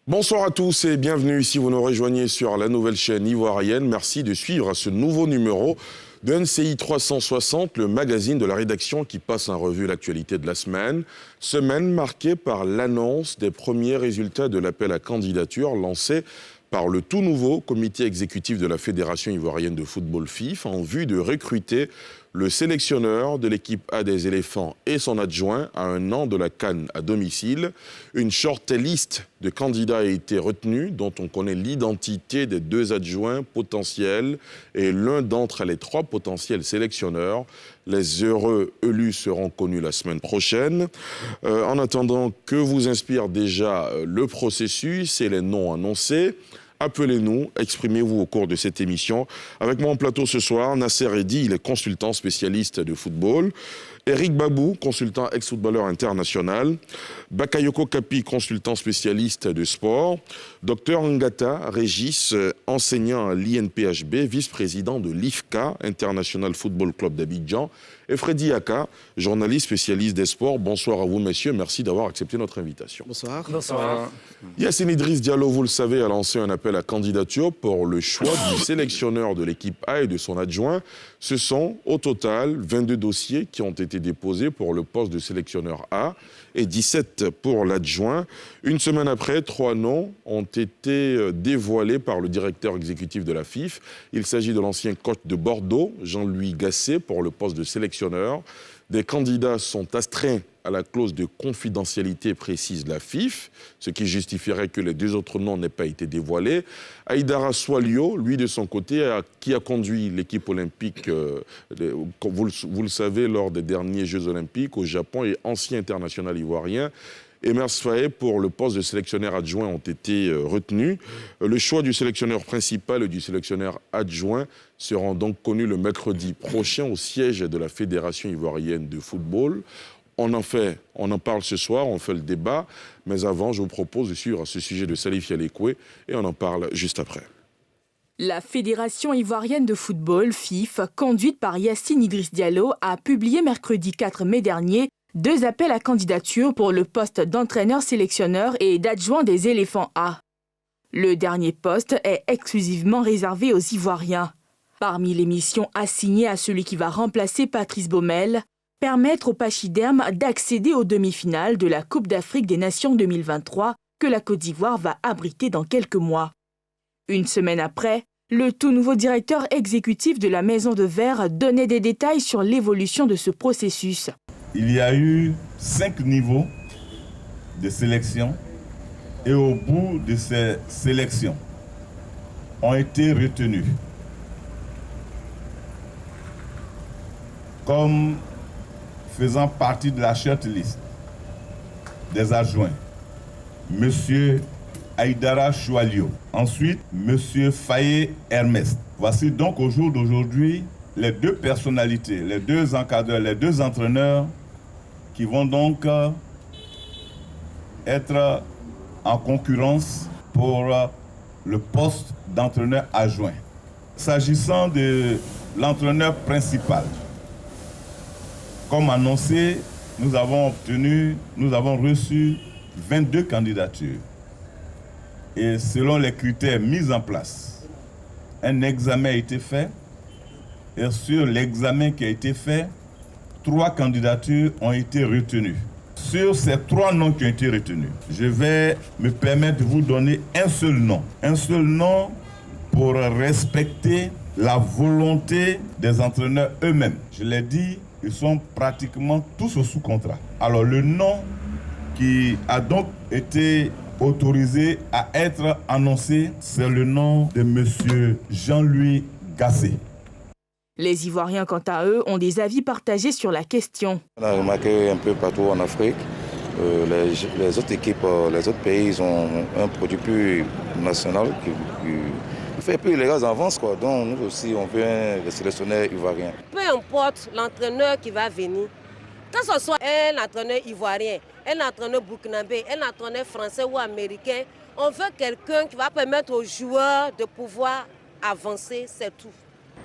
Bonsoir à tous et bienvenue si vous nous rejoignez sur la nouvelle chaîne ivoirienne. Merci de suivre ce nouveau numéro de NCI 360, le magazine de la rédaction qui passe en revue l'actualité de la semaine. Semaine marquée par l'annonce des premiers résultats de l'appel à candidature lancé par le tout nouveau comité exécutif de la Fédération ivoirienne de football FIF en vue de recruter le sélectionneur de l'équipe A des éléphants et son adjoint à un an de la CAN à domicile. Une shortlist de candidats a été retenue, dont on connaît l'identité des deux adjoints potentiels et l'un d'entre les trois potentiels sélectionneurs. Les heureux élus seront connus la semaine prochaine. En attendant, que vous inspire déjà le processus et les noms annoncés? Appelez-nous, exprimez-vous au cours de cette émission. Avec moi en plateau ce soir, Nasser Eddy, il est consultant spécialiste de football. Eric Babou, consultant ex-footballeur international. Bakayoko Kapi, consultant spécialiste de sport. Docteur Ngata Régis, enseignant à l'INPHB, vice-président de l'IFCA, International Football Club d'Abidjan. Et Freddy Aka, journaliste spécialiste des sports. Bonsoir à vous, messieurs. Merci d'avoir accepté notre invitation. Bonsoir. Bonsoir. Yassine Idriss Diallo, vous le savez, a lancé un appel à candidature pour le choix du sélectionneur de l'équipe A et de son adjoint. Ce sont au total 22 dossiers qui ont été déposés pour le poste de sélectionneur A et 17 pour l'adjoint. Une semaine après, 3 noms ont été dévoilés par le directeur exécutif de la FIF. Il s'agit de l'ancien coach de Bordeaux, Jean-Louis Gasset, pour le poste de sélectionneur. Des candidats sont astreints à la clause de confidentialité précise de la FIF, ce qui justifierait que les deux autres noms n'aient pas été dévoilés. Aïdara Swalio, lui de son côté, qui a conduit l'équipe olympique, vous le savez, lors des derniers Jeux olympiques au Japon et ancien international ivoirien. Emers Faé pour le poste de sélectionneur adjoint ont été retenus. Le choix du sélectionneur principal et du sélectionneur adjoint seront donc connus le mercredi prochain au siège de la Fédération ivoirienne de football. On en parle ce soir, on fait le débat. Mais avant, je vous propose de suivre ce sujet de Salif Yalekwe et on en parle juste après. La Fédération ivoirienne de football, FIF, conduite par Yassine Idriss Diallo, a publié mercredi 4 mai dernier 2 appels à candidature pour le poste d'entraîneur-sélectionneur et d'adjoint des éléphants A. Le dernier poste est exclusivement réservé aux Ivoiriens. Parmi les missions assignées à celui qui va remplacer Patrice Baumel, permettre aux pachydermes d'accéder aux demi-finales de la Coupe d'Afrique des Nations 2023 que la Côte d'Ivoire va abriter dans quelques mois. Une semaine après, le tout nouveau directeur exécutif de la Maison de Verre donnait des détails sur l'évolution de ce processus. Il y a eu 5 niveaux de sélection et au bout de ces sélections ont été retenus comme faisant partie de la shortlist des adjoints, M. Aïdara Choualio. Ensuite, M. Faye Ernest. Voici donc au jour d'aujourd'hui les 2 personnalités, les 2 encadreurs, les 2 entraîneurs qui vont donc être en concurrence pour le poste d'entraîneur adjoint. S'agissant de l'entraîneur principal, comme annoncé, nous avons reçu 22 candidatures. Et selon les critères mis en place, un examen a été fait. Et sur l'examen qui a été fait, 3 candidatures ont été retenues. Sur ces 3 noms qui ont été retenus, je vais me permettre de vous donner un seul nom. Un seul nom pour respecter la volonté des entraîneurs eux-mêmes. Je l'ai dit, ils sont pratiquement tous sous contrat. Alors le nom qui a donc été autorisé à être annoncé, c'est le nom de M. Jean-Louis Gasset. Les Ivoiriens, quant à eux, ont des avis partagés sur la question. On a remarqué un peu partout en Afrique, les autres équipes, les autres pays, ils ont un produit plus national qui fait plus les gars avancent, quoi. Donc nous aussi, on veut un sélectionneur ivoirien. Peu importe l'entraîneur qui va venir, que ce soit un entraîneur ivoirien, un entraîneur burkinabé, un entraîneur français ou américain, on veut quelqu'un qui va permettre aux joueurs de pouvoir avancer, c'est tout.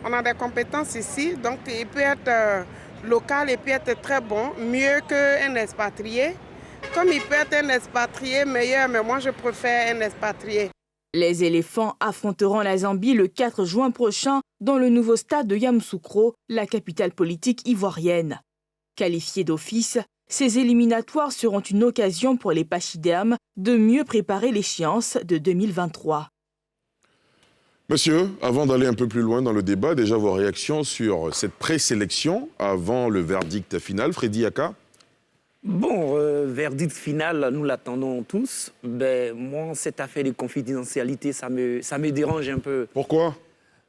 On a des compétences ici, donc il peut être local et peut être très bon, mieux qu'un expatrié. comme il peut être un expatrié meilleur, mais moi je préfère un expatrié. Les éléphants affronteront la Zambie le 4 juin prochain dans le nouveau stade de Yamoussoukro, la capitale politique ivoirienne. Qualifiés d'office, ces éliminatoires seront une occasion pour les pachydermes de mieux préparer l'échéance de 2023. Monsieur, avant d'aller un peu plus loin dans le débat, déjà vos réactions sur cette présélection avant le verdict final. Freddy Aka? Bon, verdict final, nous l'attendons tous. Ben, moi, cette affaire de confidentialité, ça me dérange un peu. Pourquoi?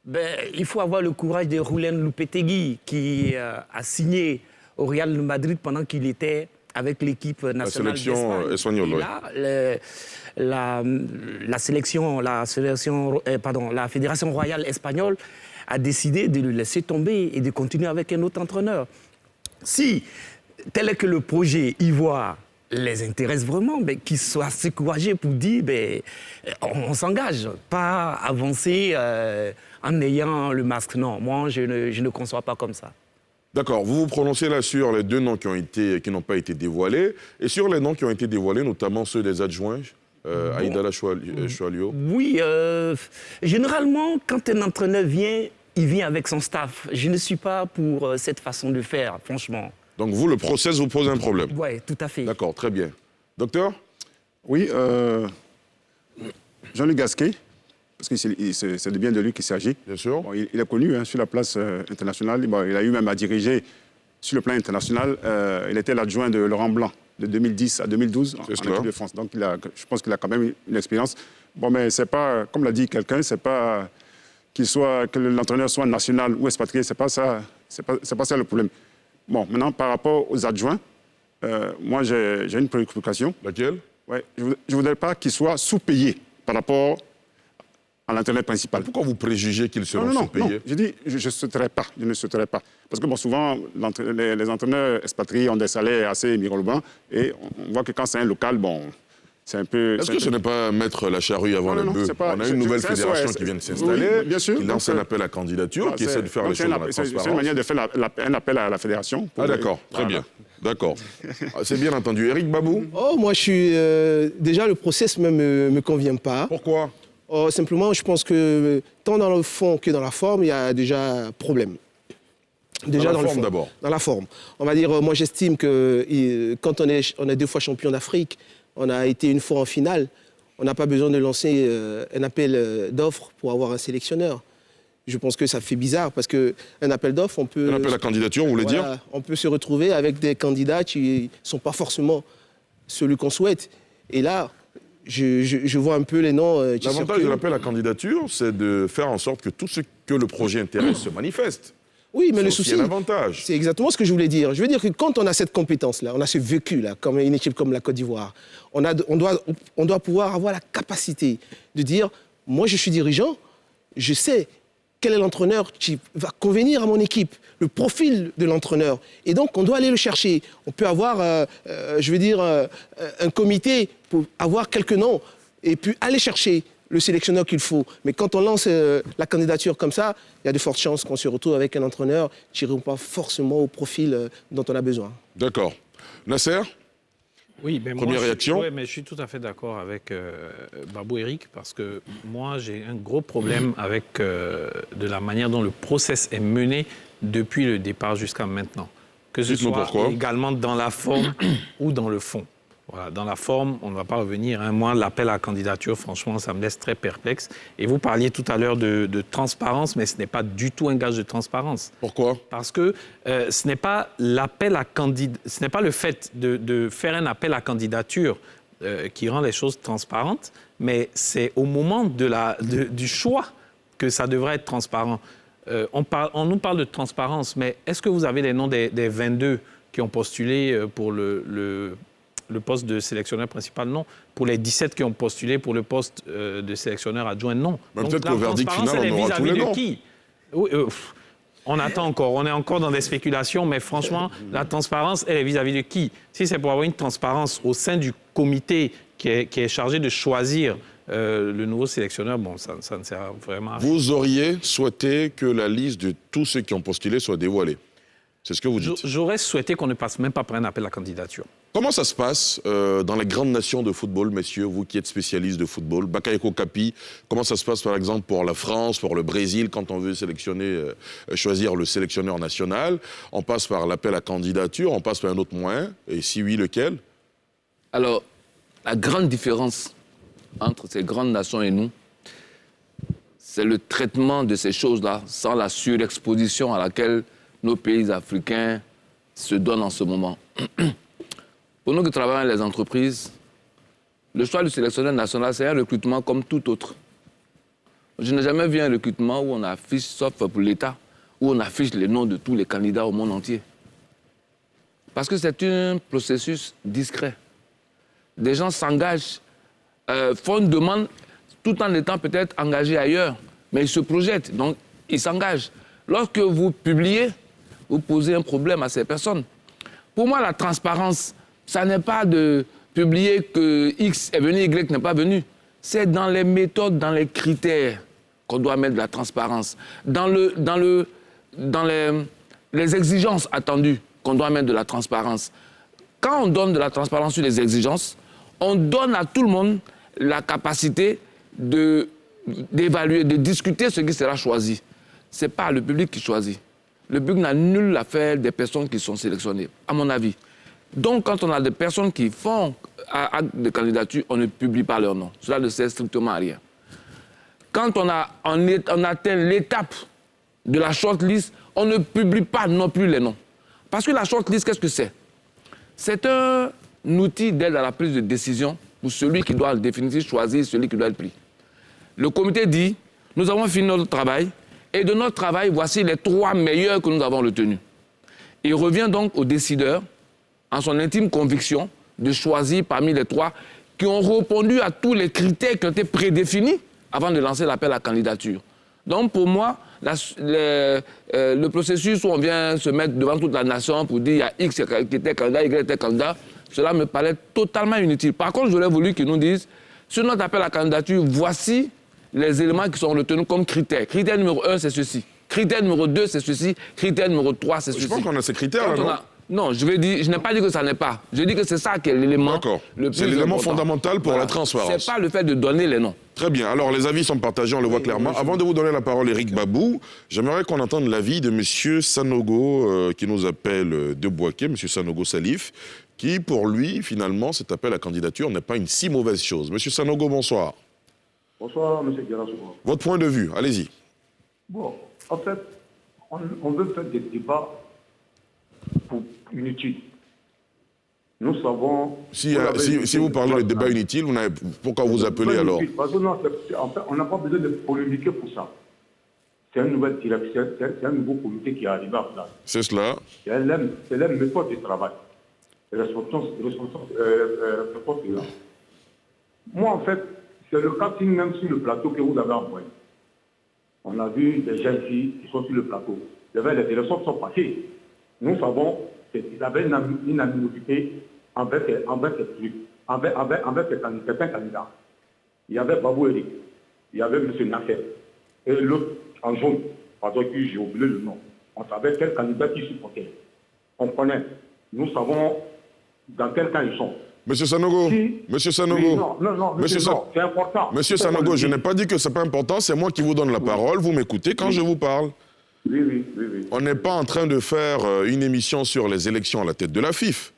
Ben, il faut avoir le courage de Julen Lopetegui, qui a signé au Real de Madrid pendant qu'il était avec l'équipe nationale d'Espagne. La sélection espagnole, oui. Là, la Fédération royale espagnole a décidé de le laisser tomber et de continuer avec un autre entraîneur. Si tel est que le projet ivoire les intéresse vraiment, ben, qu'ils soient assez courageux pour dire on s'engage, pas avancer en ayant le masque. Non, moi, je ne conçois pas comme ça. D'accord, vous vous prononcez là sur les deux noms qui n'ont pas été dévoilés, et sur les noms qui ont été dévoilés, notamment ceux des adjoints, Aïdala Choualio. Oui, généralement, quand un entraîneur vient, il vient avec son staff. Je ne suis pas pour cette façon de faire, franchement. Donc vous, le process vous pose un problème? Oui, tout à fait. D'accord, très bien. Docteur? Oui, Jean-Luc Gasquet, parce que c'est bien de lui qu'il s'agit. Bien sûr. Bon, il est connu sur la place internationale. Bon, il a eu même à diriger sur le plan international. Il était l'adjoint de Laurent Blanc de 2010 à 2012 en équipe de France. Donc je pense qu'il a quand même une expérience. Bon, mais c'est pas, comme l'a dit quelqu'un, c'est pas que l'entraîneur soit national ou expatrié, c'est pas ça le problème. Bon, maintenant, par rapport aux adjoints, moi, j'ai une préoccupation. Laquelle? Ouais, je ne voudrais pas qu'ils soient sous-payés par rapport à l'entraîneur principal. Pourquoi vous préjugez qu'ils seront sous-payés? Non, je dis, je ne souhaiterais pas. Parce que bon, souvent, les entraîneurs expatriés ont des salaires assez mirobolants et on voit que quand c'est un local, bon, c'est un peu... Est-ce que ce n'est pas mettre la charrue avant le bœuf? On a une nouvelle fédération qui vient de s'installer, qui lance un appel à candidature, qui essaie de faire les choses dans la transparence. C'est une manière de faire un appel à la fédération. Ah d'accord, très bien. D'accord. C'est bien entendu. Éric Babou? Oh, moi, déjà, le process ne me convient pas. Pourquoi? Simplement, je pense que tant dans le fond que dans la forme, il y a déjà problème. Déjà dans la forme d'abord. Dans la forme. On va dire, moi, j'estime que quand on est 2 fois champion d'Afrique, on a été une fois en finale, on n'a pas besoin de lancer un appel d'offres pour avoir un sélectionneur. Je pense que ça fait bizarre parce qu'un appel d'offres, on peut... Un appel à candidature, vous voulez dire? On peut se retrouver avec des candidats qui ne sont pas forcément celui qu'on souhaite. Et là, je vois un peu les noms qui circulent. L'avantage de l'appel à candidature, c'est de faire en sorte que tout ce que le projet intéresse se manifeste. Oui, mais le souci, c'est exactement ce que je voulais dire. Je veux dire que quand on a cette compétence-là, on a ce vécu-là, comme une équipe comme la Côte d'Ivoire, on doit pouvoir avoir la capacité de dire, moi je suis dirigeant, je sais quel est l'entraîneur qui va convenir à mon équipe, le profil de l'entraîneur. Et donc, on doit aller le chercher. On peut avoir, un comité pour avoir quelques noms et puis aller chercher le sélectionneur qu'il faut. Mais quand on lance la candidature comme ça, il y a de fortes chances qu'on se retrouve avec un entraîneur qui ne répond pas forcément au profil dont on a besoin. D'accord. Nasser? Oui, mais première réaction? Oui, mais je suis tout à fait d'accord avec Babou Éric, parce que moi, j'ai un gros problème avec de la manière dont le process est mené depuis le départ jusqu'à maintenant. Que ce soit également dans la forme ou dans le fond. Voilà, dans la forme, on ne va pas revenir. Moi, l'appel à la candidature, franchement, ça me laisse très perplexe. Et vous parliez tout à l'heure de transparence, mais ce n'est pas du tout un gage de transparence. Pourquoi? Parce que ce n'est pas l'appel à ce n'est pas le fait de faire un appel à candidature qui rend les choses transparentes, mais c'est au moment du choix que ça devrait être transparent. On nous parle de transparence, mais est-ce que vous avez les noms des 22 qui ont postulé pour le poste de sélectionneur principal? Non. Pour les 17 qui ont postulé pour le poste de sélectionneur adjoint? Non. Peut-être qu'au verdict final, on aura tous les noms. Qui? Oui, on attend encore. On est encore dans des spéculations, mais franchement, la transparence, elle est vis-à-vis de qui? Si c'est pour avoir une transparence au sein du comité qui est chargé de choisir le nouveau sélectionneur, bon, ça ne sert vraiment à rien. Vous auriez souhaité que la liste de tous ceux qui ont postulé soit dévoilée? C'est ce que vous dites? J'aurais souhaité qu'on ne passe même pas par un appel à candidature. Comment ça se passe dans les grandes nations de football, messieurs, vous qui êtes spécialistes de football? Bakayoko Capi, comment ça se passe par exemple pour la France, pour le Brésil, quand on veut choisir le sélectionneur national? On passe par l'appel à candidature, on passe par un autre moyen, et si oui, lequel? Alors, la grande différence entre ces grandes nations et nous, c'est le traitement de ces choses-là, sans la surexposition à laquelle nos pays africains se donnent en ce moment. Pour nous qui travaillons dans les entreprises, le choix du sélectionneur national, c'est un recrutement comme tout autre. Je n'ai jamais vu un recrutement où on affiche, sauf pour l'État, où on affiche les noms de tous les candidats au monde entier. Parce que c'est un processus discret. Des gens s'engagent, font une demande, tout en étant peut-être engagés ailleurs, mais ils se projettent, donc ils s'engagent. Lorsque vous publiez, vous posez un problème à ces personnes. Pour moi, la transparence, ça n'est pas de publier que X est venu, Y n'est pas venu. C'est dans les méthodes, dans les critères qu'on doit mettre de la transparence. Dans les exigences attendues qu'on doit mettre de la transparence. Quand on donne de la transparence sur les exigences, on donne à tout le monde la capacité d'évaluer, de discuter ce qui sera choisi. Ce n'est pas le public qui choisit. Le public n'a nul affaire des personnes qui sont sélectionnées, à mon avis. Donc, quand on a des personnes qui font acte de candidature, on ne publie pas leur nom. Cela ne sert strictement à rien. Quand on atteint l'étape de la shortlist, on ne publie pas non plus les noms. Parce que la shortlist, qu'est-ce que c'est? C'est un outil d'aide à la prise de décision pour celui qui doit, en définitive, choisir celui qui doit être pris. Le comité dit, nous avons fini notre travail, et de notre travail, voici les 3 meilleurs que nous avons retenus. Il revient donc au décideur, en son intime conviction, de choisir parmi les 3 qui ont répondu à tous les critères qui ont été prédéfinis avant de lancer l'appel à candidature. Donc pour moi, le processus où on vient se mettre devant toute la nation pour dire il y a X qui était candidat, Y était candidat, cela me paraît totalement inutile. Par contre, j'aurais voulu qu'ils nous disent, sur notre appel à candidature, voici les éléments qui sont retenus comme critères. Critère numéro 1, c'est ceci. Critère numéro 2, c'est ceci. Critère numéro 3, c'est ceci. Je pense qu'on a ces critères, là, non, je n'ai pas dit que ça n'est pas. Je dis que c'est ça qui est l'élément le plus c'est l'élément fondamental pour la transparence. C'est pas le fait de donner les noms. Très bien. Alors, les avis sont partagés, on le voit clairement. Avant de vous donner la parole, Éric Babou, j'aimerais qu'on entende l'avis de M. Sanogo, qui nous appelle de Bouaké, M. Sanogo Salif, qui, pour lui, finalement, cet appel à candidature n'est pas une si mauvaise chose. M. Sanogo, bonsoir. Bonsoir, M. Guérassoua. Votre point de vue, allez-y. Bon, en fait, on veut faire des débats inutiles. Nous savons... Si vous parlez de débat inutile, pourquoi vous appelez alors? Parce que non, en fait, on n'a pas besoin de polémiquer pour ça. C'est une nouvelle direction, c'est un nouveau comité qui est arrivé à place. C'est cela. C'est la méthode du travail. Moi, en fait, c'est le casting même sur le plateau que vous avez envoyé. On a vu des gens ici qui sont sur le plateau. Les élections sont passées. Nous savons qu'il y avait une animosité envers certains candidats. Il y avait Babou Eric, il y avait M. Nasser, et l'autre en jaune, pardon, j'ai oublié le nom. On savait quel candidat qui supportait. On connaît. Nous savons dans quel cas ils sont. Monsieur Sanogo, Monsieur Sanogo, c'est important. Monsieur Sanogo, je n'ai pas dit que ce n'est pas important, c'est moi qui vous donne la parole, vous m'écoutez quand je vous parle. Oui. On n'est pas en train de faire une émission sur les élections à la tête de la FIF.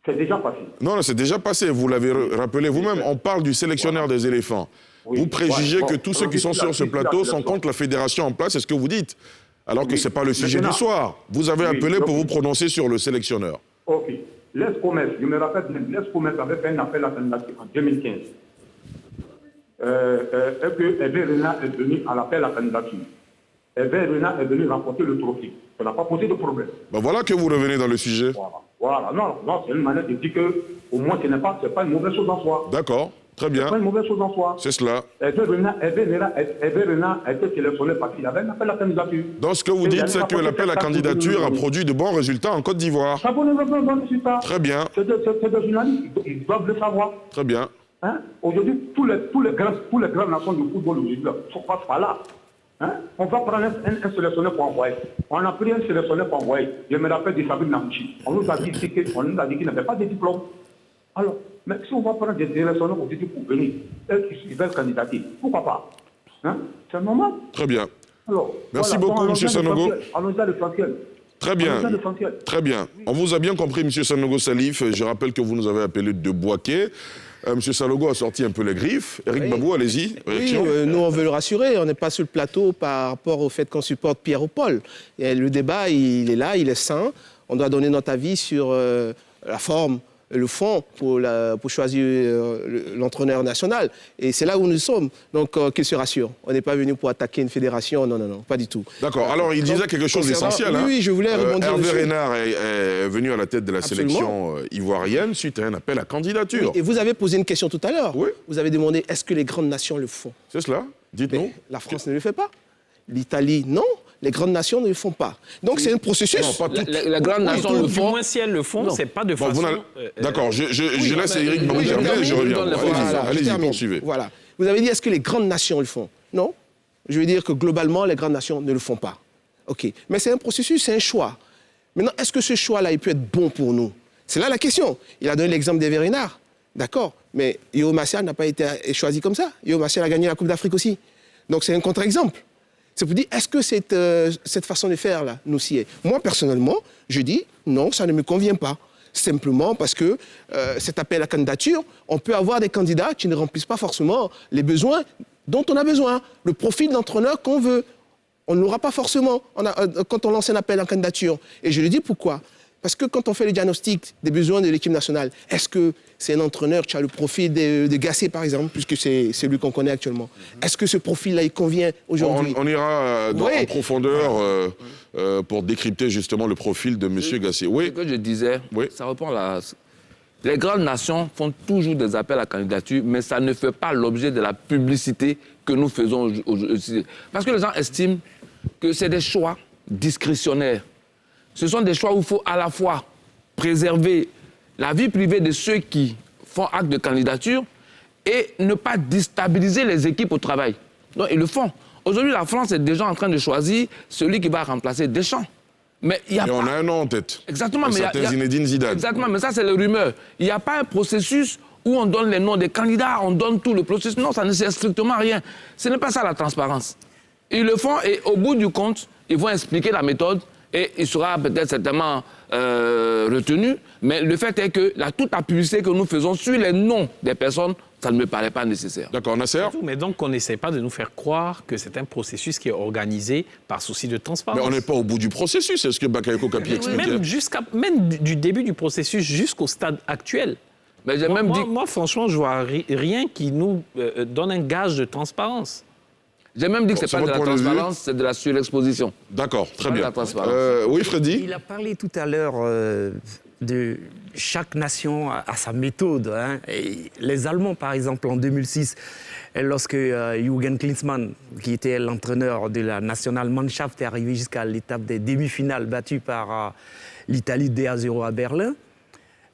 C'est déjà passé. Non, c'est déjà passé, vous l'avez rappelé vous-même, on parle du sélectionneur des éléphants. Oui. Vous préjugez que tous ceux qui sont sur ce plateau sont contre la fédération en place, c'est ce que vous dites, alors que ce n'est pas le sujet du soir. Vous avez appelé pour vous prononcer sur le sélectionneur. Ok. L'ES-Commerce, je me rappelle bien, l'ES-Commerce avait fait un appel à candidature en 2015. Hervé Renard est venu à l'appel à candidature. Hervé Renard est venu remporter le trophée. Ça n'a pas posé de problème. Ben voilà que vous revenez dans le sujet. Voilà. Non, c'est une manière de dire qu'au moins ce n'est pas une mauvaise chose en soi. D'accord, très bien. Ce n'est pas une mauvaise chose en soi. C'est cela. Hervé Renard a été sélectionné parce qu'il avait un appel à candidature. Donc ce que vous dites, c'est que l'appel à candidature a produit de bons résultats en Côte d'Ivoire. Ça produit de bons résultats. Très bien. C'est des journalistes, ils doivent le savoir. Très bien. Aujourd'hui, tous les grandes nations du football aujourd'hui passent par là. Hein? On va prendre un sélectionneur pour envoyer. On a pris un sélectionneur pour envoyer. Je me rappelle de Sabine Namouchi. On nous a dit qu'il n'avait pas de diplôme. Alors, mais si on va prendre des sélectionneurs pour venir, ils veulent candidater, pourquoi pas? Hein? C'est normal. Très bien. Alors, merci beaucoup, M. Sanogo. Allons-y à l'essentiel. Très bien. Très bien. On vous a bien compris, M. Sanogo Salif. Je rappelle que vous nous avez appelé de Boaké. M. Sanogo a sorti un peu les griffes. Éric Babou, allez-y. Oui, nous, on veut le rassurer. On n'est pas sur le plateau par rapport au fait qu'on supporte Pierre ou Paul. Et le débat, il est là, il est sain. On doit donner notre avis sur la forme, le fond pour choisir l'entraîneur national. Et c'est là où nous sommes. Donc, qu'il se rassure. On n'est pas venu pour attaquer une fédération. Non, non, non, pas du tout. D'accord. Alors, il disait quelque chose d'essentiel. Oui, je voulais rebondir Hervé dessus. Renard est venu à la tête de la sélection ivoirienne suite à un appel à candidature. Oui, et vous avez posé une question tout à l'heure. Oui. Vous avez demandé, est-ce que les grandes nations le font? C'est cela. Dites-nous. La France ne le fait pas. L'Italie, non. Les grandes nations ne le font pas. Donc, c'est un processus. Non, pas toutes. Les grandes nations le font. Du moins, si elles le font, c'est pas de façon... D'accord, je laisse Éric Babou terminer et je reviens. Allez-y, poursuivez. Voilà. Vous avez dit, est-ce que les grandes nations le font? Non. Je veux dire que globalement, les grandes nations ne le font pas. OK. Mais c'est un processus, c'est un choix. Maintenant, est-ce que ce choix-là, il peut être bon pour nous? C'est là la question. Il a donné l'exemple d'Hervé Renard. D'accord. Mais Yo Martial n'a pas été choisi comme ça. Yo Martial a gagné la Coupe d'Afrique aussi. Donc, c'est un contre-exemple. C'est pour dire, est-ce que cette façon de faire-là nous sied? Moi, personnellement, je dis, non, ça ne me convient pas. Simplement parce que cet appel à candidature, on peut avoir des candidats qui ne remplissent pas forcément les besoins dont on a besoin, le profil d'entraîneur qu'on veut. On ne l'aura pas forcément quand on lance un appel à candidature. Et je le dis pourquoi? Parce que quand on fait le diagnostic des besoins de l'équipe nationale, est-ce que c'est un entraîneur qui a le profil de Gasset, par exemple, puisque c'est celui qu'on connaît actuellement? Est-ce que ce profil-là, il convient aujourd'hui? On ira en profondeur pour décrypter justement le profil de M. Gasset. Oui. Ce que je disais, ça reprend la... Les grandes nations font toujours des appels à candidature, mais ça ne fait pas l'objet de la publicité que nous faisons aujourd'hui. Parce que les gens estiment que c'est des choix discrétionnaires. Ce sont des choix où il faut à la fois préserver la vie privée de ceux qui font acte de candidature et ne pas déstabiliser les équipes au travail. Donc, ils le font. Aujourd'hui, la France est déjà en train de choisir celui qui va remplacer Deschamps. Mais il y a on a un nom en tête. Exactement. Mais il y a Zinedine Zidane. Exactement, mais ça, c'est les rumeurs. Il n'y a pas un processus où on donne les noms des candidats, on donne tout le processus. Non, ça ne sert strictement à rien. Ce n'est pas ça la transparence. Ils le font et au bout du compte, ils vont expliquer la méthode et il sera peut-être certainement retenu. Mais le fait est que toute la publicité que nous faisons sur les noms des personnes, ça ne me paraît pas nécessaire. D'accord, Nasser. Mais donc, on n'essaie pas de nous faire croire que c'est un processus qui est organisé par souci de transparence. Mais on n'est pas au bout du processus. Est-ce que Bakayoko Kapi expliquait? Même du début du processus jusqu'au stade actuel. Mais j'ai moi, franchement, je vois rien qui nous donne un gage de transparence. J'ai même dit que ce n'est pas de la transparence, c'est de la surexposition. D'accord, très bien. Oui, Freddy? Il a parlé tout à l'heure de chaque nation a sa méthode. Hein. Et les Allemands, par exemple, en 2006, lorsque Jürgen Klinsmann, qui était l'entraîneur de la Nationalmannschaft, est arrivé jusqu'à l'étape des demi-finales battues par l'Italie 2-0 à Berlin,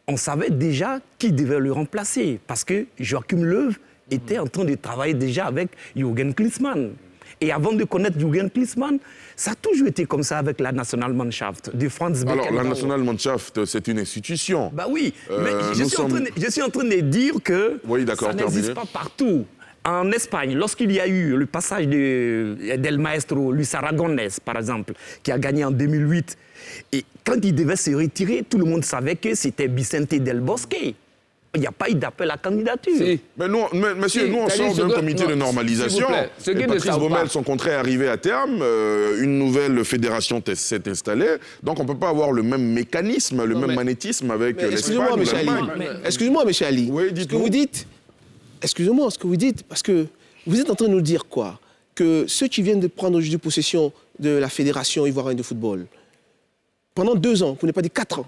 on savait déjà qui devait le remplacer, parce que Joachim Löw était en train de travailler déjà avec Jürgen Klinsmann. Et avant de connaître Jürgen Klinsmann, ça a toujours été comme ça avec la Nationalmannschaft de Franz Beckenbauer. Alors, la Nationalmannschaft, c'est une institution. Bah oui, mais je suis en train de dire que ça n'existe pas partout. En Espagne, lorsqu'il y a eu le passage del Maestro Luis Aragonés, par exemple, qui a gagné en 2008, et quand il devait se retirer, tout le monde savait que c'était Vicente Del Bosque. Il n'y a pas eu d'appel à candidature. Si. Mais nous, monsieur, on sort d'un comité de normalisation. Et Patrice Baumel, son contrat est arrivé à terme. Une nouvelle fédération s'est installée. Donc, on ne peut pas avoir le même mécanisme, le même magnétisme avec l'Espagne ou l'Allemagne. Excusez-moi, M. Ali. Oui, ce que vous dites, excusez-moi, ce que vous dites, parce que vous êtes en train de nous dire quoi? Que ceux qui viennent de prendre aujourd'hui possession de la Fédération ivoirienne de football, pendant 2 ans, vous n'avez pas dit 4 ans,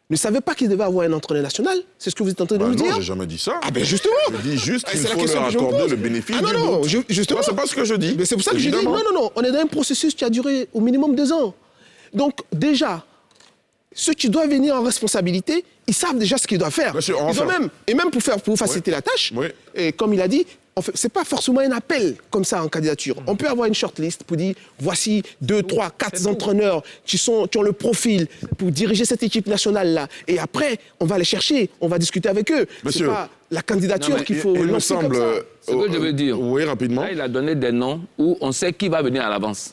ne savaient pas qu'ils devaient avoir un entraîneur national? C'est ce que vous êtes en train de nous dire? Non, j'ai jamais dit ça. Ah ben justement. Je dis juste qu'il faut leur accorder le bénéfice du doute. Non, justement. C'est pas ce que je dis. Mais c'est pour ça que je dis, non, on est dans un processus qui a duré au minimum 2 ans. Donc déjà, ceux qui doivent venir en responsabilité, ils savent déjà ce qu'ils doivent faire. Monsieur, même pour faciliter la tâche, et comme il a dit, ce n'est pas forcément un appel comme ça en candidature. On peut avoir une shortlist pour dire voici 2, 3, 4 entraîneurs qui ont le profil pour diriger cette équipe nationale-là. Et après, on va les chercher, on va discuter avec eux. Ce n'est pas la candidature qu'il faut lancer comme ça. Ce que je veux dire, oui, rapidement. Là, il a donné des noms où on sait qui va venir à l'avance.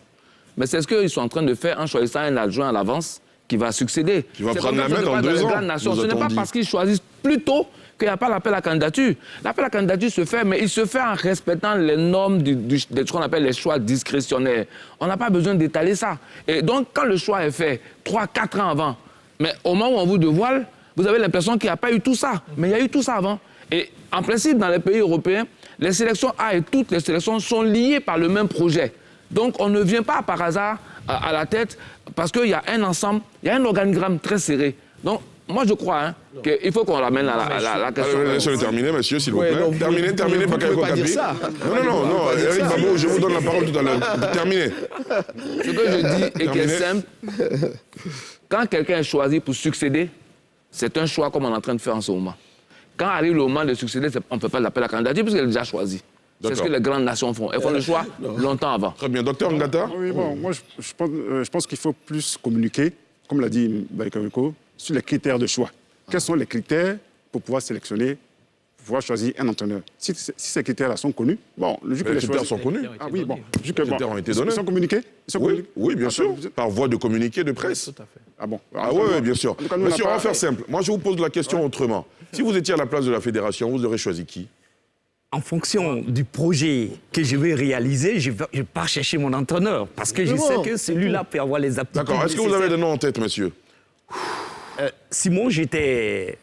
Mais c'est ce qu'ils sont en train de faire en choisissant un adjoint à l'avance qui va succéder. Qui va prendre la main dans 2 ans. Ce n'est pas parce qu'ils choisissent plus tôt qu'il n'y a pas l'appel à candidature. L'appel à candidature se fait, mais il se fait en respectant les normes de ce qu'on appelle les choix discrétionnaires. On n'a pas besoin d'étaler ça. Et donc, quand le choix est fait 3, 4 ans avant, mais au moment où on vous dévoile, vous avez l'impression qu'il n'y a pas eu tout ça. Mais il y a eu tout ça avant. Et en principe, dans les pays européens, les sélections A et toutes les sélections sont liées par le même projet. Donc, on ne vient pas par hasard à la tête parce qu'il y a un ensemble, il y a un organigramme très serré. Donc, moi, je crois qu'il faut qu'on ramène la question. Laissez-le terminer, monsieur, s'il vous plaît. Terminez, pas dire ça. Non, Eric Babo, je vous donne la parole tout à l'heure. Terminez. Ce que je dis est qu'il est simple. Quand quelqu'un est choisi pour succéder, c'est un choix comme on est en train de faire en ce moment. Quand arrive le moment de succéder, on ne peut pas l'appeler à la candidature puisqu'il est déjà choisi. C'est ce que les grandes nations font. Elles font le choix longtemps avant. Très bien. Docteur Ngata. Oui, bon, moi, je pense qu'il faut plus communiquer, comme l'a dit Baïkamiko, sur les critères de choix. Quels sont les critères pour pouvoir sélectionner, pour pouvoir choisir un entraîneur? Si ces critères-là sont connus, bon, les critères sont connus. Ah oui, bon. Les critères ont été donnés. Ils sont communiqués? Oui, bien sûr. Par voie de communiqué de presse. Tout à fait. Ah bon? Ah oui, bien sûr. Monsieur, on va faire simple. Moi, je vous pose la question autrement. Si vous étiez à la place de la fédération, vous aurez choisi qui? En fonction du projet que je vais réaliser, je vais pas chercher mon entraîneur. Parce que je sais que celui-là peut avoir les aptitudes. D'accord. Est-ce que vous avez des noms en tête, monsieur? Simon, j'étais...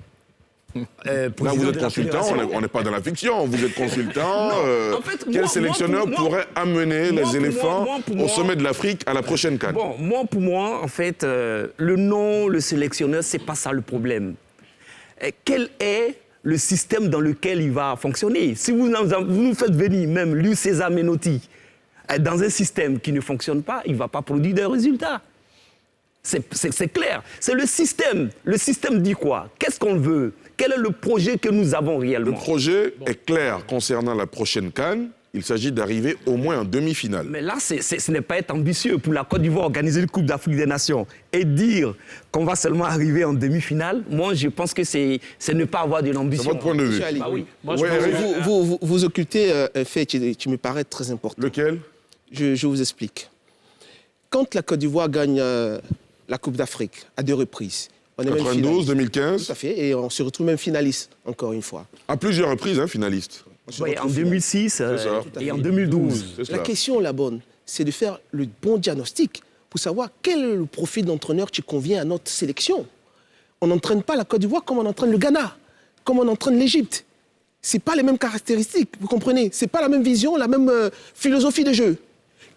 Là, vous êtes consultant, on n'est pas dans la fiction. Vous êtes consultant. En fait, quel sélectionneur pourrait amener les éléphants au sommet de l'Afrique à la prochaine CAN? Bon, pour moi, en fait, le nom, le sélectionneur, c'est pas ça le problème. Quel est le système dans lequel il va fonctionner? Si vous nous faites venir même Luis César Menotti dans un système qui ne fonctionne pas, il ne va pas produire de résultats. C'est clair. C'est le système. Le système dit quoi? Qu'est-ce qu'on veut? Quel est le projet que nous avons réellement? Le projet est clair concernant la prochaine CAN. Il s'agit d'arriver au moins en demi-finale. Mais là, ce n'est pas être ambitieux pour la Côte d'Ivoire organiser une Coupe d'Afrique des Nations et dire qu'on va seulement arriver en demi-finale. Moi, je pense que c'est ne pas avoir de l'ambition. C'est votre point de vue. Bah oui. Moi, vous occultez un fait qui me paraît très important. Lequel? Je vous explique. Quand la Côte d'Ivoire gagne la Coupe d'Afrique à 2 reprises, on est 92, 2015. Tout à fait, et on se retrouve même finaliste, encore une fois. À plusieurs reprises, finaliste. Oui, en 2006 et en 2012. La question, la bonne, c'est de faire le bon diagnostic pour savoir quel est le profil d'entraîneur qui convient à notre sélection. On n'entraîne pas la Côte d'Ivoire comme on entraîne le Ghana, comme on entraîne l'Égypte. Ce n'est pas les mêmes caractéristiques, vous comprenez? Ce n'est pas la même vision, la même philosophie de jeu.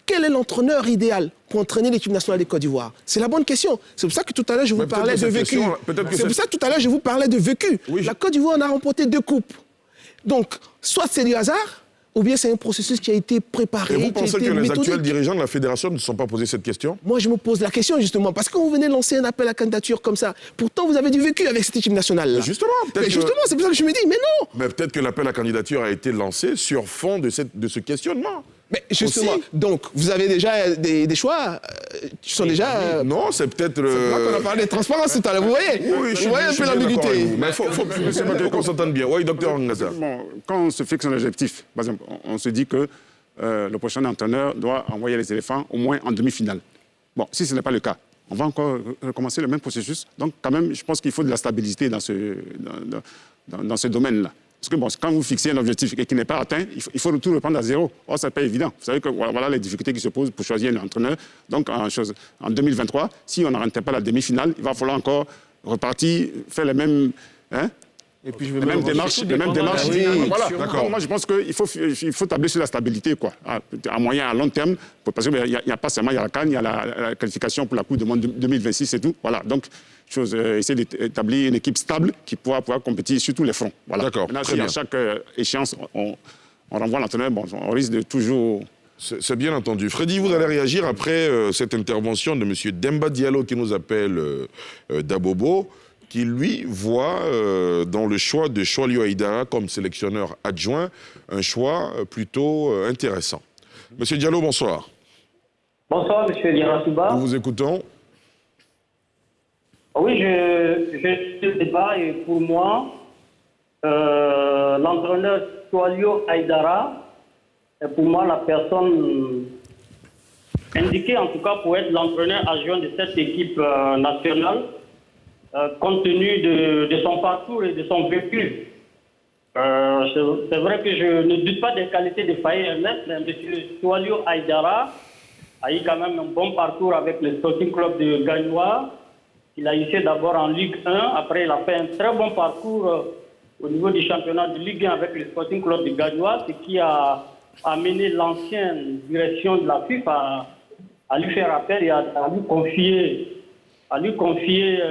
Quel est l'entraîneur idéal pour entraîner l'équipe nationale de Côte d'Ivoire? C'est la bonne question. C'est pour ça que tout à l'heure, je vous parlais de vécu. C'est pour ça que tout à l'heure, je vous parlais de vécu. Oui, la Côte d'Ivoire, on a remporté 2 coupes. Donc, soit c'est du hasard, ou bien c'est un processus qui a été préparé. Et vous pensez que les actuels dirigeants de la fédération ne se sont pas posés cette question? Moi, je me pose la question, justement, parce que vous venez lancer un appel à candidature comme ça. Pourtant, vous avez du vécu avec cette équipe nationale. Justement, c'est pour ça que je me dis, mais non. Mais peut-être que l'appel à candidature a été lancé sur fond de ce questionnement. Mais justement, donc, vous avez déjà des choix qui sont déjà... Non, c'est peut-être... On a parlé de transparence tout à l'heure, vous voyez? Oui, vous voyez un peu l'ambiguïté. Mais il faut qu'on s'entende bien. Oui, docteur Ngata. Quand on se fixe un objectif, par exemple, on se dit que le prochain entraîneur doit envoyer les éléphants au moins en demi-finale. Bon, si ce n'est pas le cas, on va encore recommencer le même processus. Donc, quand même, je pense qu'il faut de la stabilité dans ce domaine-là. Parce que bon, quand vous fixez un objectif et qui n'est pas atteint, il faut tout reprendre à zéro. Or, ça n'est pas évident. Vous savez que voilà les difficultés qui se posent pour choisir un entraîneur. Donc, en 2023, si on n'arrête pas la demi-finale, il va falloir encore repartir, faire les mêmes... Et puis les mêmes démarches. Oui, voilà. D'accord. Moi, je pense qu'il faut tabler sur la stabilité, quoi. À moyen, à long terme, parce qu'il n'y a pas seulement la CAN, il y a la qualification pour la Coupe du Monde 2026 et tout. Voilà. Donc, essayer d'établir une équipe stable qui pourra compétir sur tous les fronts. Voilà. D'accord. Maintenant, si à chaque échéance, on renvoie l'entraîneur, bon, on risque de toujours C'est bien entendu. Freddy, vous allez réagir après cette intervention de M. Demba Diallo qui nous appelle d'Abobo, qui lui voit dans le choix de Choalio Aïdara comme sélectionneur adjoint un choix plutôt intéressant. Monsieur Diallo, bonsoir. Bonsoir, monsieur Diarra-Souba. Nous vous écoutons. Oui, je suis le débat et pour moi, l'entraîneur Choalio Aïdara est pour moi la personne indiquée en tout cas pour être l'entraîneur adjoint de cette équipe nationale, compte tenu de son parcours et de son vécu. C'est vrai que je ne doute pas des qualités de Faye Ernest, mais M. Choalio Aïdara a eu quand même un bon parcours avec le Sporting Club de Gagnoa. Il a initié d'abord en Ligue 1, après il a fait un très bon parcours au niveau du championnat de Ligue 1 avec le Sporting Club de Gagnoa, ce qui a amené l'ancienne direction de la FIFA à lui faire appel et à lui confier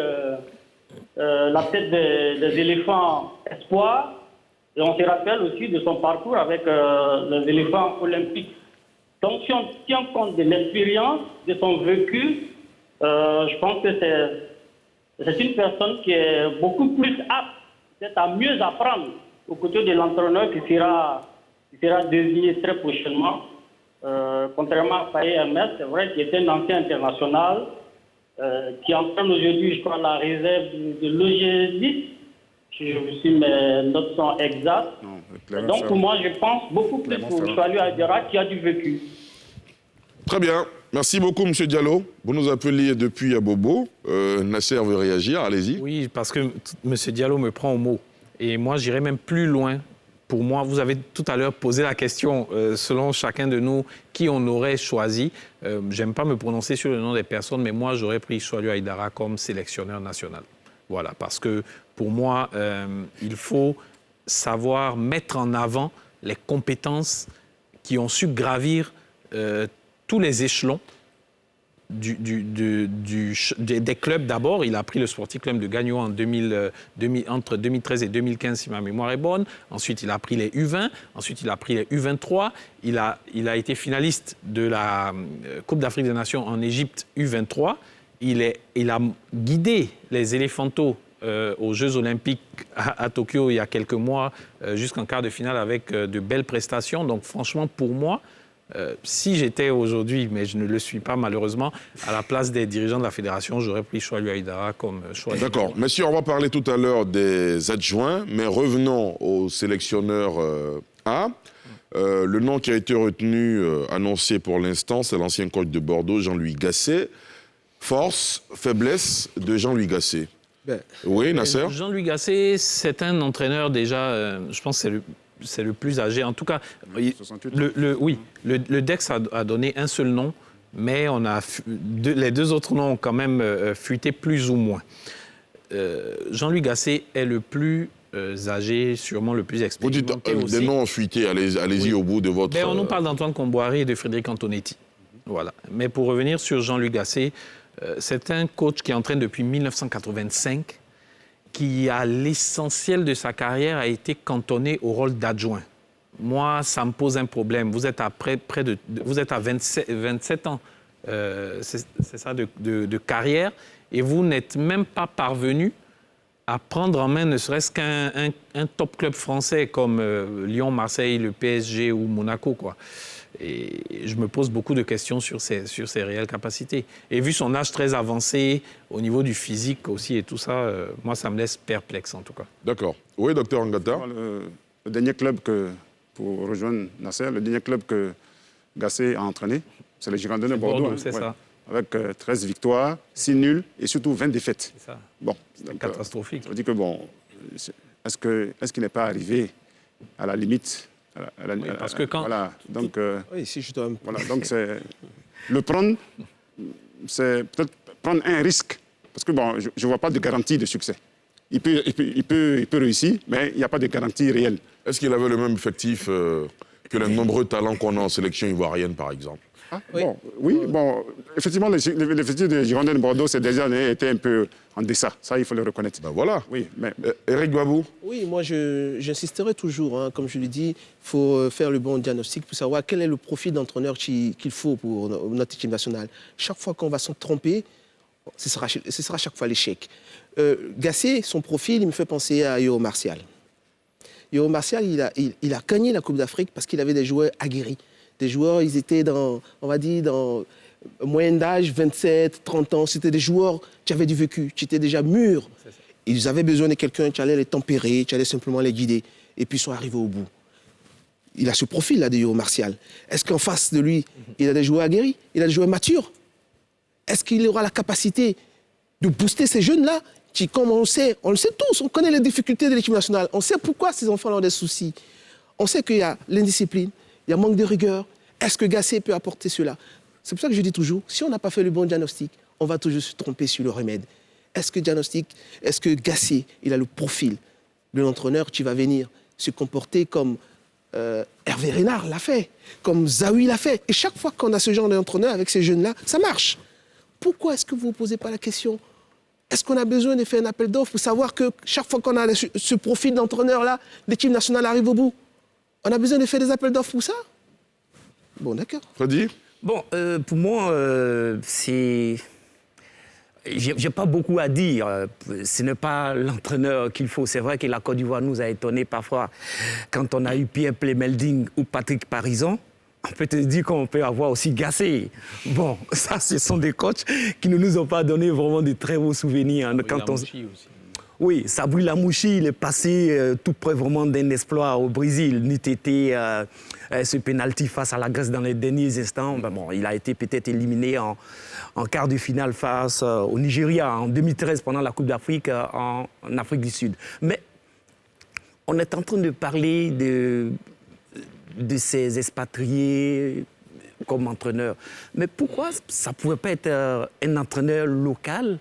la tête des éléphants espoirs. Et on se rappelle aussi de son parcours avec les éléphants olympiques. Donc si on tient compte de l'expérience, de son vécu, je pense que c'est une personne qui est beaucoup plus apte, peut-être à mieux apprendre aux côtés de l'entraîneur qui sera désigné très prochainement. Contrairement à Faye Hermès, c'est vrai qu'il était un ancien international qui entraîne aujourd'hui, je crois, la réserve de l'OGS, si je me suis mes notes sont exactes. Donc pour moi, je pense beaucoup plus pour Choalio Aïdara qui a du vécu. Très bien. Merci beaucoup, M. Diallo. Vous nous appeliez depuis Abobo. Nasser veut réagir, allez-y. Oui, parce que M. Diallo me prend au mot. Et moi, j'irai même plus loin. Pour moi, vous avez tout à l'heure posé la question, selon chacun de nous, qui on aurait choisi. J'aime pas me prononcer sur le nom des personnes, mais moi, j'aurais pris Choalio Aïdara comme sélectionneur national. Voilà, parce que pour moi, il faut savoir mettre en avant les compétences qui ont su gravir tous les échelons des clubs. D'abord, il a pris le Sporting Club de Gagnoa entre 2013 et 2015, si ma mémoire est bonne. Ensuite, il a pris les U20. Ensuite, il a pris les U23. Il a été finaliste de la Coupe d'Afrique des Nations en Égypte U23. Il a guidé les éléphantos aux Jeux Olympiques à Tokyo il y a quelques mois, jusqu'en quart de finale avec de belles prestations. Donc franchement, pour moi, si j'étais aujourd'hui, mais je ne le suis pas malheureusement, à la place des dirigeants de la fédération, j'aurais pris Choalio Aïdara comme choix. D'accord. Messieurs, on va parler tout à l'heure des adjoints, mais revenons au sélectionneur A. Le nom qui a été retenu, annoncé pour l'instant, c'est l'ancien coach de Bordeaux, Jean-Louis Gasset. Force, faiblesse de Jean-Louis Gasset. Oui, Nasser. Jean-Louis Gasset, c'est un entraîneur déjà, je pense que c'est le plus âgé. En tout cas, le DEX a donné un seul nom, mais les deux autres noms ont quand même fuité plus ou moins. Jean-Louis Gasset est le plus âgé, sûrement le plus expérimenté. Vous dites des noms ont fuité, allez-y au bout de votre... On nous parle d'Antoine Comboiré et de Frédéric Antonetti. Voilà. Mais pour revenir sur Jean-Louis Gasset, c'est un coach qui entraîne depuis 1985, qui à l'essentiel de sa carrière a été cantonné au rôle d'adjoint. Moi, ça me pose un problème. Vous êtes à vous êtes à 27 ans, c'est ça, de carrière, et vous n'êtes même pas parvenu à prendre en main ne serait-ce qu'un top club français comme Lyon, Marseille, le PSG ou Monaco, quoi. Et je me pose beaucoup de questions sur ses réelles capacités. Et vu son âge très avancé, au niveau du physique aussi et tout ça, moi, ça me laisse perplexe en tout cas. D'accord. Oui, docteur Angata. Le dernier club pour rejoindre Nasser, le dernier club que Gasset a entraîné, c'est les Girondins de Bordeaux. C'est ça. Avec 13 victoires, 6 nuls et surtout 20 défaites. C'est ça. Bon, c'est catastrophique. Ça veut dire que, est-ce qu'il n'est pas arrivé à la limite parce que quand... Voilà, donc... oui, si je dois... Voilà, donc c'est... Le prendre, c'est peut-être prendre un risque. Parce que, je ne vois pas de garantie de succès. Il peut réussir, mais il n'y a pas de garantie réelle. Est-ce qu'il avait le même effectif que les nombreux talents qu'on a en sélection ivoirienne, par exemple? Bon, effectivement, l'effectif de Girondins de Bordeaux ces dernières années était un peu en deçà. Ça, il faut le reconnaître. Ben voilà. Oui, mais... Éric Gbagbo. Oui, moi, j'insisterai toujours. Comme je l'ai dit, il faut faire le bon diagnostic pour savoir quel est le profil d'entraîneur qu'il faut pour notre équipe nationale. Chaque fois qu'on va se tromper, ce sera chaque fois l'échec. Gasset, son profil, il me fait penser à Yo Martial. Yo Martial, il a gagné la Coupe d'Afrique parce qu'il avait des joueurs aguerris. Des joueurs, ils étaient dans moyenne d'âge, 27, 30 ans. C'était des joueurs qui avaient du vécu, qui étaient déjà mûrs. Ils avaient besoin de quelqu'un qui allait les tempérer, qui allait simplement les guider. Et puis ils sont arrivés au bout. Il a ce profil-là de Yo Martial. Est-ce qu'en face de lui, il a des joueurs aguerris? Il a des joueurs matures? Est-ce qu'il aura la capacité de booster ces jeunes-là qui, comme on le sait tous, on connaît les difficultés de l'équipe nationale. On sait pourquoi ces enfants ont des soucis. On sait qu'il y a l'indiscipline, il y a manque de rigueur. Est-ce que Gasset peut apporter cela? C'est pour ça que je dis toujours, si on n'a pas fait le bon diagnostic, on va toujours se tromper sur le remède. Est-ce que Gasset, il a le profil de l'entraîneur qui va venir se comporter comme Hervé Renard l'a fait, comme Zawi l'a fait? Et chaque fois qu'on a ce genre d'entraîneur avec ces jeunes-là, ça marche. Pourquoi est-ce que vous ne posez pas la question? Est-ce qu'on a besoin de faire un appel d'offres pour savoir que chaque fois qu'on a ce profil d'entraîneur-là, l'équipe nationale arrive au bout? On a besoin de faire des appels d'offres pour ça? Bon, d'accord. Freddy? Bon, pour moi, c'est... J'ai pas beaucoup à dire. Ce n'est pas l'entraîneur qu'il faut. C'est vrai que la Côte d'Ivoire nous a étonnés parfois. Quand on a eu Pierre Plemelding ou Patrick Parison, on peut te dire qu'on peut avoir aussi Gasset. Bon, ça, ce sont des coachs qui ne nous ont pas donné vraiment de très beaux souvenirs. Oui, Sabri Lamouchi, il est passé tout près vraiment d'un exploit au Brésil. N'eût été ce pénalty face à la Grèce dans les derniers instants. Ben bon, il a été peut-être éliminé en quart de finale face au Nigeria en 2013 pendant la Coupe d'Afrique en Afrique du Sud. Mais on est en train de parler de ces expatriés comme entraîneurs. Mais pourquoi ça ne pouvait pas être un entraîneur local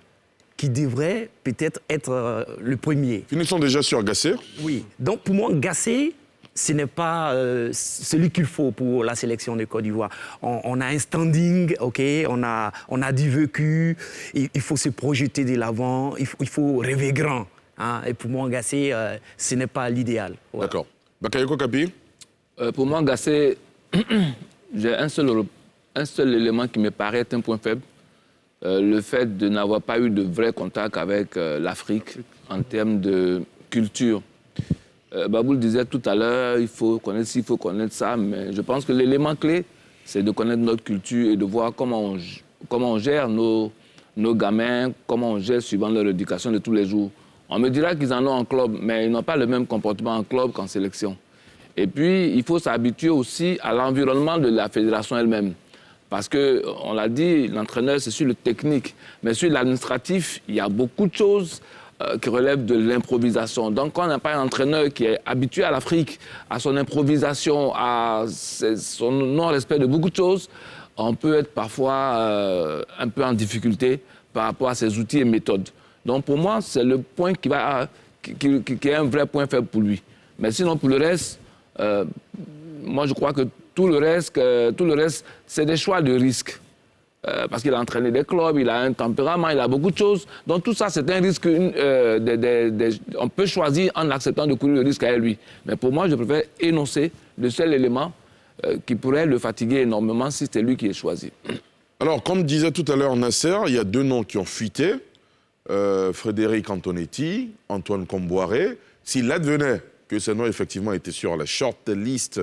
qui devrait peut-être être le premier? Finissons déjà sur Gasset. Oui. Donc pour moi, Gasset, ce n'est pas celui qu'il faut pour la sélection de Côte d'Ivoire. On a un standing, ok, on a du vécu, il faut se projeter de l'avant, il faut rêver grand. Hein, et pour moi, Gasset, ce n'est pas l'idéal. Voilà. D'accord. Bakayoko Kapi? Pour moi, Gasset, j'ai un seul élément qui me paraît être un point faible. Le fait de n'avoir pas eu de vrai contact avec l'Afrique en termes de culture. Babou le disait tout à l'heure, il faut connaître ci, il faut connaître ça, mais je pense que l'élément clé, c'est de connaître notre culture et de voir comment on gère nos gamins, comment on gère suivant leur éducation de tous les jours. On me dira qu'ils en ont en club, mais ils n'ont pas le même comportement en club qu'en sélection. Et puis, il faut s'habituer aussi à l'environnement de la fédération elle-même. Parce qu'on l'a dit, l'entraîneur, c'est sur le technique. Mais sur l'administratif, il y a beaucoup de choses qui relèvent de l'improvisation. Donc, quand on n'a pas un entraîneur qui est habitué à l'Afrique, à son improvisation, à son non-respect de beaucoup de choses, on peut être parfois un peu en difficulté par rapport à ses outils et méthodes. Donc, pour moi, c'est le point qui est un vrai point faible pour lui. Mais sinon, pour le reste, moi, je crois que tout le reste, c'est des choix de risque. Parce qu'il a entraîné des clubs, il a un tempérament, il a beaucoup de choses. Donc tout ça, c'est un risque. On peut choisir en acceptant de courir le risque à lui. Mais pour moi, je préfère énoncer le seul élément qui pourrait le fatiguer énormément si c'est lui qui est choisi. Alors, comme disait tout à l'heure Nasser, il y a deux noms qui ont fuité. Frédéric Antonetti, Antoine Comboiré. S'il advenait que ces noms, effectivement, étaient sur la short list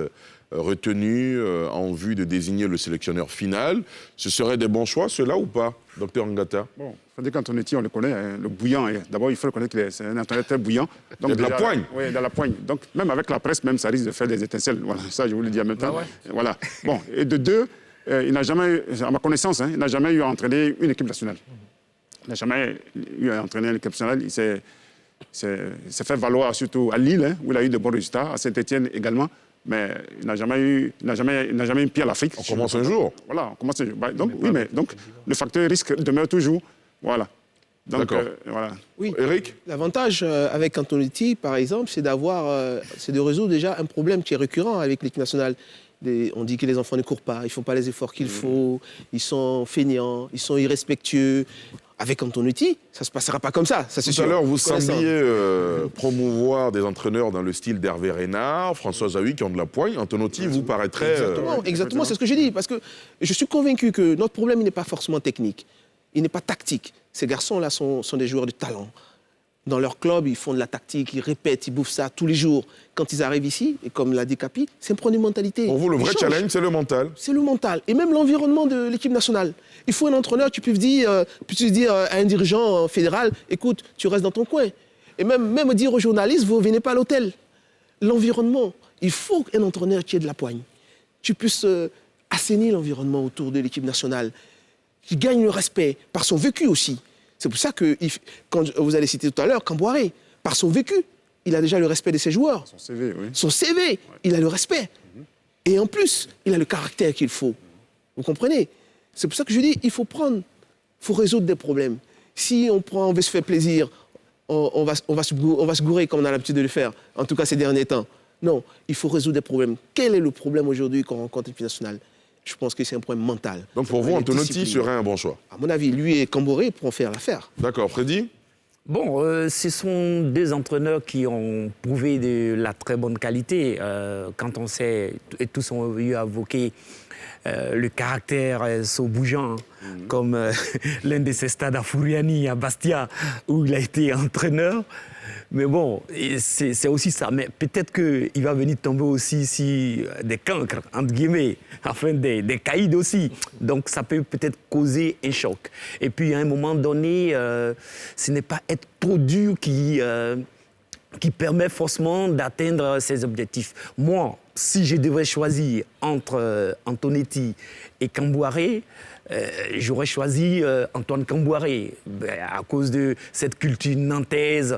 retenus en vue de désigner le sélectionneur final. Ce seraient des bons choix, ceux-là, ou pas, Dr Ngata? Bon, Frédéric Antonetti, on le connaît, hein, le bouillant. D'abord, il faut reconnaître que c'est un entraîneur très bouillant. Donc, de la poigne. Oui, de la poigne. Donc, même avec la presse, même, ça risque de faire des étincelles. Voilà, ça, je vous le dis en même temps. Ah ouais. Voilà. Bon, et de deux, il n'a jamais eu, à ma connaissance, il n'a jamais eu à entraîner une équipe nationale. Il n'a jamais eu à entraîner une équipe nationale. Il s'est fait valoir surtout à Lille, où il a eu de bons résultats, à Saint-Étienne également. Mais il n'a jamais eu un pied à l'Afrique. On commence un jour. Voilà, on commence un jour. Donc, oui, mais donc, le facteur risque demeure toujours. Voilà. Donc, voilà. Oui. Eric? L'avantage avec Antonetti, par exemple, c'est de résoudre déjà un problème qui est récurrent avec l'équipe nationale. On dit que les enfants ne courent pas, ils ne font pas les efforts qu'il faut, ils sont feignants, ils sont irrespectueux. Avec Antonetti, ça ne se passera pas comme ça, c'est sûr. Tout à l'heure, vous sembliez promouvoir des entraîneurs dans le style d'Hervé Renard, François Zawi, qui ont de la poigne. Antonetti vous paraîtrait... Exactement, c'est ce que j'ai dit. Parce que je suis convaincu que notre problème, il n'est pas forcément technique. Il n'est pas tactique. Ces garçons-là sont des joueurs de talent. Dans leur club, ils font de la tactique, ils répètent, ils bouffent ça tous les jours. Quand ils arrivent ici, et comme l'a dit Capi, c'est un problème de mentalité. Pour vous, le vrai challenge, c'est le mental. C'est le mental. Et même l'environnement de l'équipe nationale. Il faut un entraîneur qui puisse dire à un dirigeant fédéral, écoute, tu restes dans ton coin. Et même dire aux journalistes, vous ne venez pas à l'hôtel. L'environnement. Il faut un entraîneur qui ait de la poigne. Tu puisses assainir l'environnement autour de l'équipe nationale. Qui gagne le respect par son vécu aussi. C'est pour ça que, quand vous avez cité tout à l'heure, Camboiré, par son vécu, il a déjà le respect de ses joueurs. Son CV, oui. Son CV, il a le respect. Et en plus, il a le caractère qu'il faut. Vous comprenez? C'est pour ça que je dis, il faut résoudre des problèmes. Si on veut se faire plaisir, on va se gourer comme on a l'habitude de le faire, en tout cas ces derniers temps. Non, il faut résoudre des problèmes. Quel est le problème aujourd'hui qu'on rencontre l'équipe nationale? Je pense que c'est un problème mental. Donc pour vous, Antonetti serait un bon choix? À mon avis, lui et Camboiré pourront faire l'affaire. D'accord. Freddy? Bon, ce sont deux entraîneurs qui ont prouvé de la très bonne qualité. Quand on sait, et tous ont eu à évoquer le caractère saut-bougeant, comme l'un de ces stades à Fouriani, à Bastia, où il a été entraîneur. Mais bon, c'est aussi ça. Mais peut-être qu'il va venir tomber aussi ici des cancres, entre guillemets, enfin des caïds aussi. Donc ça peut peut-être causer un choc. Et puis à un moment donné, ce n'est pas être trop dur qui permet forcément d'atteindre ses objectifs. Moi, si je devais choisir entre Antonetti et Camboiré, j'aurais choisi Antoine Camboiré à cause de cette culture nantaise.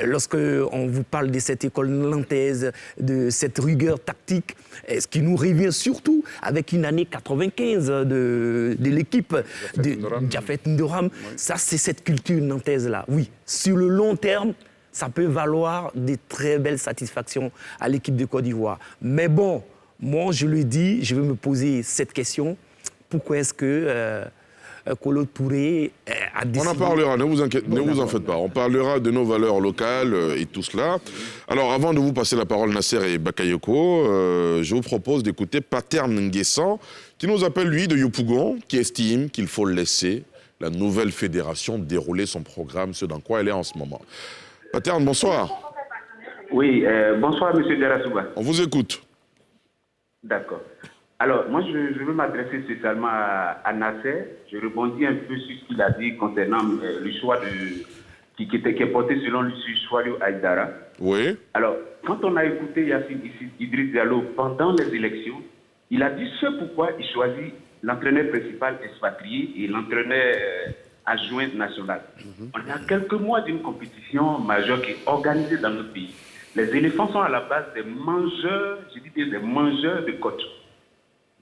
Lorsque on vous parle de cette école nantaise, de cette rigueur tactique, ce qui nous revient surtout avec une année 95 de l'équipe de Jafet Ndoram, oui. Ça c'est cette culture nantaise-là. Oui, sur le long terme, ça peut valoir de très belles satisfactions à l'équipe de Côte d'Ivoire. Mais bon, moi je le dis, je vais me poser cette question. Pourquoi est-ce que Kolo Touré a décidé... On en parlera, ne vous en faites pas. On parlera de nos valeurs locales et tout cela. Alors, avant de vous passer la parole, Nasser et Bakayoko, je vous propose d'écouter Pater Nguessan, qui nous appelle, lui, de Yopougon, qui estime qu'il faut laisser la nouvelle fédération dérouler son programme, ce dans quoi elle est en ce moment. Pater, bonsoir. Oui, bonsoir, M. Derasouba. On vous écoute. D'accord. Alors, moi, je veux m'adresser spécialement à Nasser. Je rebondis un peu sur ce qu'il a dit concernant le choix qui est porté selon lui sur Choualio Aïdara. Oui. Alors, quand on a écouté Yassine Idriss Diallo pendant les élections, il a dit ce pourquoi il choisit l'entraîneur principal expatrié et l'entraîneur adjoint national. On est à quelques mois d'une compétition majeure qui est organisée dans notre pays. Les éléphants sont à la base des mangeurs, je dis des mangeurs de côtes.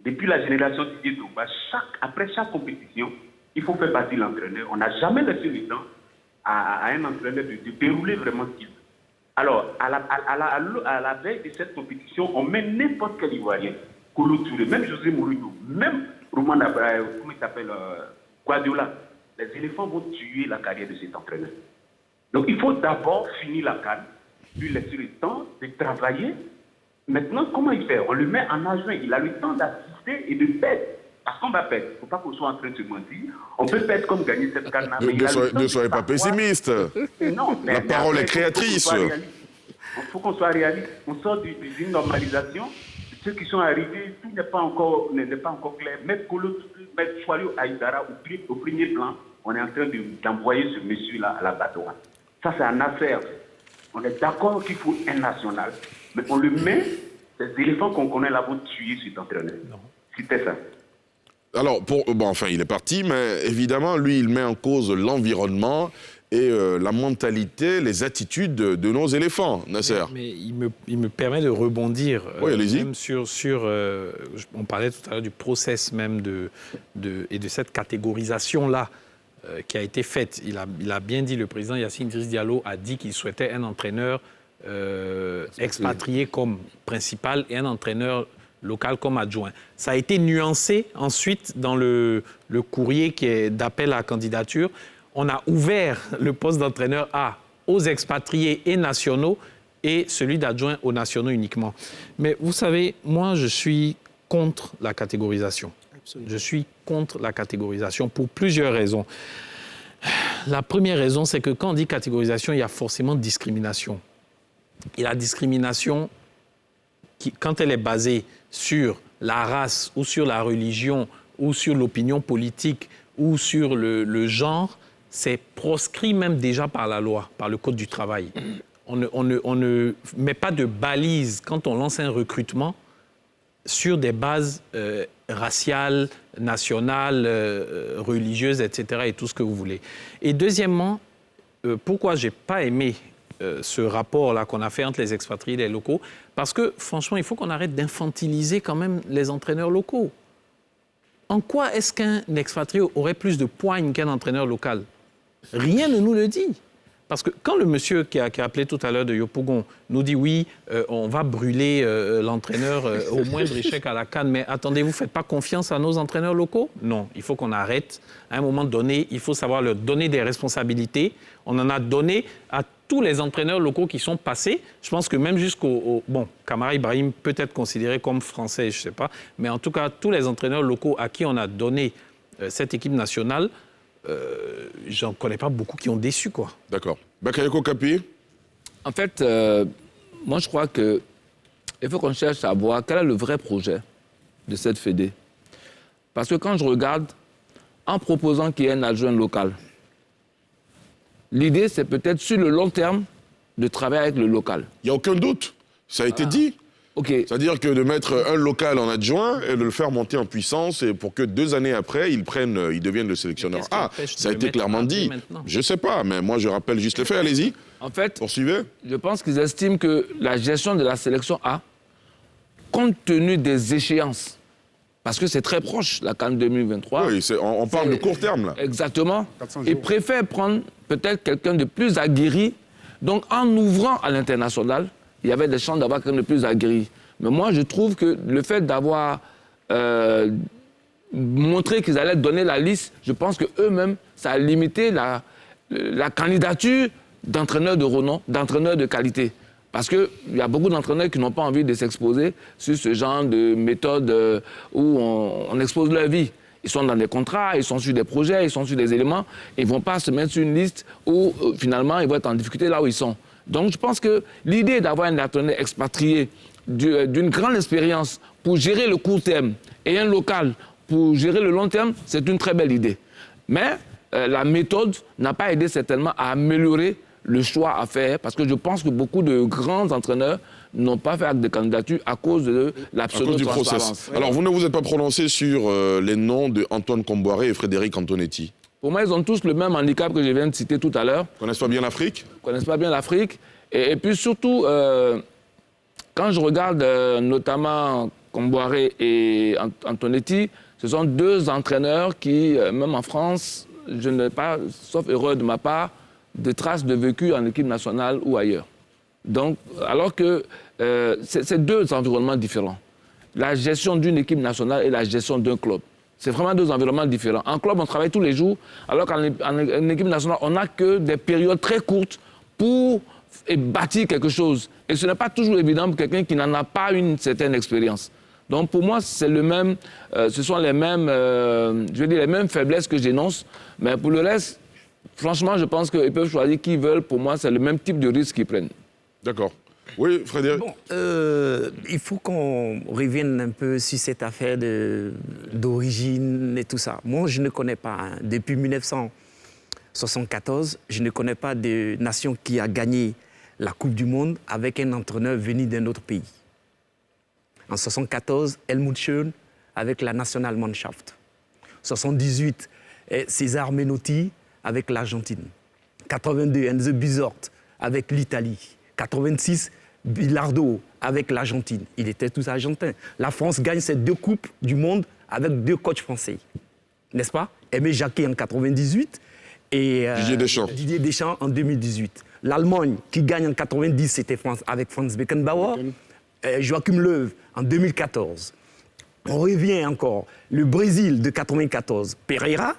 Depuis la génération Didier Drogba, après chaque compétition, il faut faire partie de l'entraîneur. On n'a jamais laissé le temps à un entraîneur de dérouler vraiment ce qu'il veut. Alors, à la veille de cette compétition, on met n'importe quel Ivoirien, Kolo Touré, même José Mourinho, même Roman Abraham, comment il s'appelle, Guardiola. Les éléphants vont tuer la carrière de cet entraîneur. Donc, il faut d'abord finir la CAN, lui laisser le temps de travailler. Maintenant, comment il fait? On le met en adjoint. Il a le temps d'assister et de perdre. Parce qu'on va perdre. Il ne faut pas qu'on soit en train de se mentir. On peut perdre comme gagner cette canne-là. Ne soyez pas pessimiste. Non, la parole est créatrice. Il faut qu'on soit réaliste. On sort d'une normalisation. Ceux qui sont arrivés, tout n'est pas encore clair. Mettre Choualio Aïdara au premier plan, on est en train d'envoyer ce monsieur-là à la bateau. Ça, c'est une affaire. On est d'accord qu'il faut un national. Mais on le met, les éléphants qu'on connaît là vont tuer cet entraîneur. C'était ça. Alors, enfin, il est parti, mais évidemment, lui, il met en cause l'environnement et la mentalité, les attitudes de nos éléphants, Nasser. Mais il me permet de rebondir même sur on parlait tout à l'heure du process même et de cette catégorisation-là qui a été faite. Il a bien dit, le président Yassine Idriss Diallo a dit qu'il souhaitait un entraîneur expatrié comme principal et un entraîneur local comme adjoint. Ça a été nuancé ensuite dans le courrier qui est d'appel à candidature. On a ouvert le poste d'entraîneur aux expatriés et nationaux et celui d'adjoint aux nationaux uniquement. Mais vous savez, moi, je suis contre la catégorisation. Absolument. Je suis contre la catégorisation pour plusieurs raisons. La première raison, c'est que quand on dit catégorisation, il y a forcément discrimination. Et la discrimination, quand elle est basée sur la race ou sur la religion ou sur l'opinion politique ou sur le genre, c'est proscrit même déjà par la loi, par le Code du travail. On ne met pas de balises quand on lance un recrutement sur des bases raciales, nationales, religieuses, etc., et tout ce que vous voulez. Et deuxièmement, pourquoi je n'ai pas aimé ce rapport-là qu'on a fait entre les expatriés et les locaux? Parce que, franchement, il faut qu'on arrête d'infantiliser quand même les entraîneurs locaux. En quoi est-ce qu'un expatrié aurait plus de poigne qu'un entraîneur local? Rien ne nous le dit. Parce que quand le monsieur qui a appelé tout à l'heure de Yopougon nous dit oui, on va brûler l'entraîneur au moindre échec à la CAN, mais attendez, vous ne faites pas confiance à nos entraîneurs locaux? Non, il faut qu'on arrête. À un moment donné, il faut savoir leur donner des responsabilités. On en a donné à tous les entraîneurs locaux qui sont passés. Je pense que même jusqu'au... Bon, Kamara Ibrahim peut être considéré comme français, je ne sais pas. Mais en tout cas, tous les entraîneurs locaux à qui on a donné cette équipe nationale, j'en connais pas beaucoup qui ont déçu, quoi. D'accord. Bakayoko Kapi? En fait, moi, je crois qu'il faut qu'on cherche à voir quel est le vrai projet de cette fédé. Parce que quand je regarde, en proposant qu'il y ait un adjoint local, l'idée, c'est peut-être sur le long terme de travailler avec le local. Il n'y a aucun doute. Ça a été dit. Okay. C'est-à-dire que de mettre un local en adjoint et de le faire monter en puissance et pour que 2 années après, ils deviennent le sélectionneur A. Ça a été clairement dit. Je ne sais pas, mais moi, je rappelle juste les faits. Allez-y. En fait, poursuivez. Je pense qu'ils estiment que la gestion de la sélection A, compte tenu des échéances, parce que c'est très proche, la CAN 2023. Oui, on parle de court terme, là. Exactement. Ils préfèrent prendre peut-être quelqu'un de plus aguerri. Donc, en ouvrant à l'international, il y avait des chances d'avoir quelqu'un de plus aguerri. Mais moi, je trouve que le fait d'avoir montré qu'ils allaient donner la liste, je pense qu'eux-mêmes, ça a limité la candidature d'entraîneurs de renom, d'entraîneurs de qualité. Parce qu'il y a beaucoup d'entraîneurs qui n'ont pas envie de s'exposer sur ce genre de méthode où on expose leur vie. Ils sont dans des contrats, ils sont sur des projets, ils sont sur des éléments. Ils ne vont pas se mettre sur une liste où, finalement, ils vont être en difficulté là où ils sont. Donc, je pense que l'idée d'avoir un entraîneur expatrié d'une grande expérience pour gérer le court terme et un local pour gérer le long terme, c'est une très belle idée. Mais la méthode n'a pas aidé certainement à améliorer le choix à faire, parce que je pense que beaucoup de grands entraîneurs n'ont pas fait acte de candidature à cause de l'absolu transparence. Alors, vous ne vous êtes pas prononcé sur les noms de Antoine Comboiré et Frédéric Antonetti? Pour moi, ils ont tous le même handicap que je viens de citer tout à l'heure. Ils connaissent pas bien l'Afrique? Ils connaissent pas bien l'Afrique. Et puis surtout, quand je regarde notamment Comboiré et Antonetti, ce sont 2 entraîneurs qui, même en France, je n'ai pas, sauf erreur de ma part, de traces de vécu en équipe nationale ou ailleurs. Donc, alors que c'est 2 environnements différents. La gestion d'une équipe nationale et la gestion d'un club. C'est vraiment 2 environnements différents. En club, on travaille tous les jours, alors qu'en équipe nationale, on n'a que des périodes très courtes pour bâtir quelque chose. Et ce n'est pas toujours évident pour quelqu'un qui n'en a pas une certaine expérience. Donc pour moi, c'est le même, ce sont les mêmes, les mêmes faiblesses que j'énonce. Mais pour le reste, franchement, je pense qu'ils peuvent choisir qui ils veulent. Pour moi, c'est le même type de risque qu'ils prennent. D'accord. Oui, Frédéric. Bon, il faut qu'on revienne un peu sur cette affaire d'origine et tout ça. Moi, je ne connais pas. Hein. Depuis 1974, je ne connais pas de nation qui a gagné la Coupe du Monde avec un entraîneur venu d'un autre pays. En 1974, Helmut Schön avec la Nationalmannschaft. En 1978, César Menotti avec l'Argentine. 82, Enzo Bizort avec l'Italie. 86, Bilardo avec l'Argentine. Il était tous argentins. La France gagne ces 2 Coupes du Monde avec 2 coachs français. N'est-ce pas? Aimé Jacquet en 98 et Didier Deschamps en 2018. L'Allemagne qui gagne en 90, c'était avec Franz Beckenbauer. Joachim Löw en 2014. On revient encore. Le Brésil de 94, Pereira.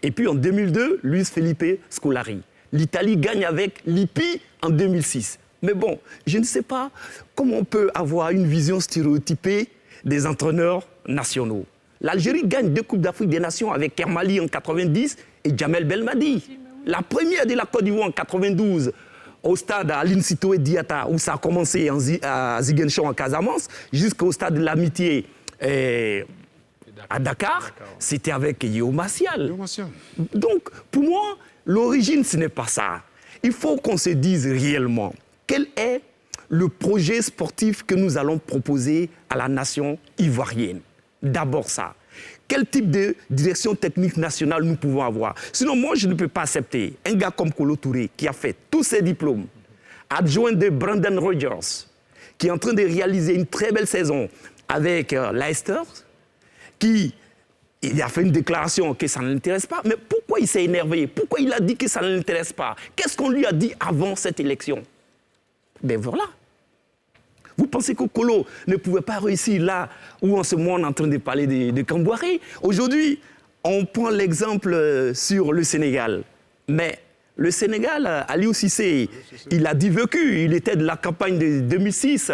Et puis en 2002, Luis Felipe Scolari. L'Italie gagne avec Lippi en 2006. Mais bon, je ne sais pas comment on peut avoir une vision stéréotypée des entraîneurs nationaux. L'Algérie gagne 2 Coupes d'Afrique des Nations avec Kermali en 90 et Djamel Belmadi. La première de la Côte d'Ivoire en 92, au stade Aline Sitoé Diatta, où ça a commencé à Ziguinchor en Casamance, jusqu'au stade de l'Amitié à Dakar, c'était avec Yeo Martial. Donc, pour moi, l'origine, ce n'est pas ça. Il faut qu'on se dise réellement quel est le projet sportif que nous allons proposer à la nation ivoirienne. D'abord ça. Quel type de direction technique nationale nous pouvons avoir? Sinon, moi, je ne peux pas accepter un gars comme Kolo Touré, qui a fait tous ses diplômes, adjoint de Brendan Rodgers, qui est en train de réaliser une très belle saison avec Leicester, il a fait une déclaration que ça ne l'intéresse pas. Mais pourquoi il s'est énervé? Pourquoi il a dit que ça ne l'intéresse pas? Qu'est-ce qu'on lui a dit avant cette élection? Ben voilà. Vous pensez que Kolo ne pouvait pas réussir là où en ce moment on est en train de parler de Camboiré? Aujourd'hui, on prend l'exemple sur le Sénégal. Mais le Sénégal, Aliou Cissé, il a dit vécu. Il était de la campagne de 2006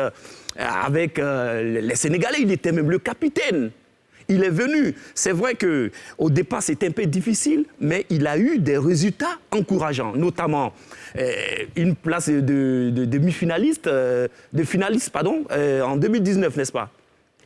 avec les Sénégalais. Il était même le capitaine. Il est venu. C'est vrai qu'au départ, c'était un peu difficile, mais il a eu des résultats encourageants, notamment une place de demi-finaliste, en 2019, n'est-ce pas?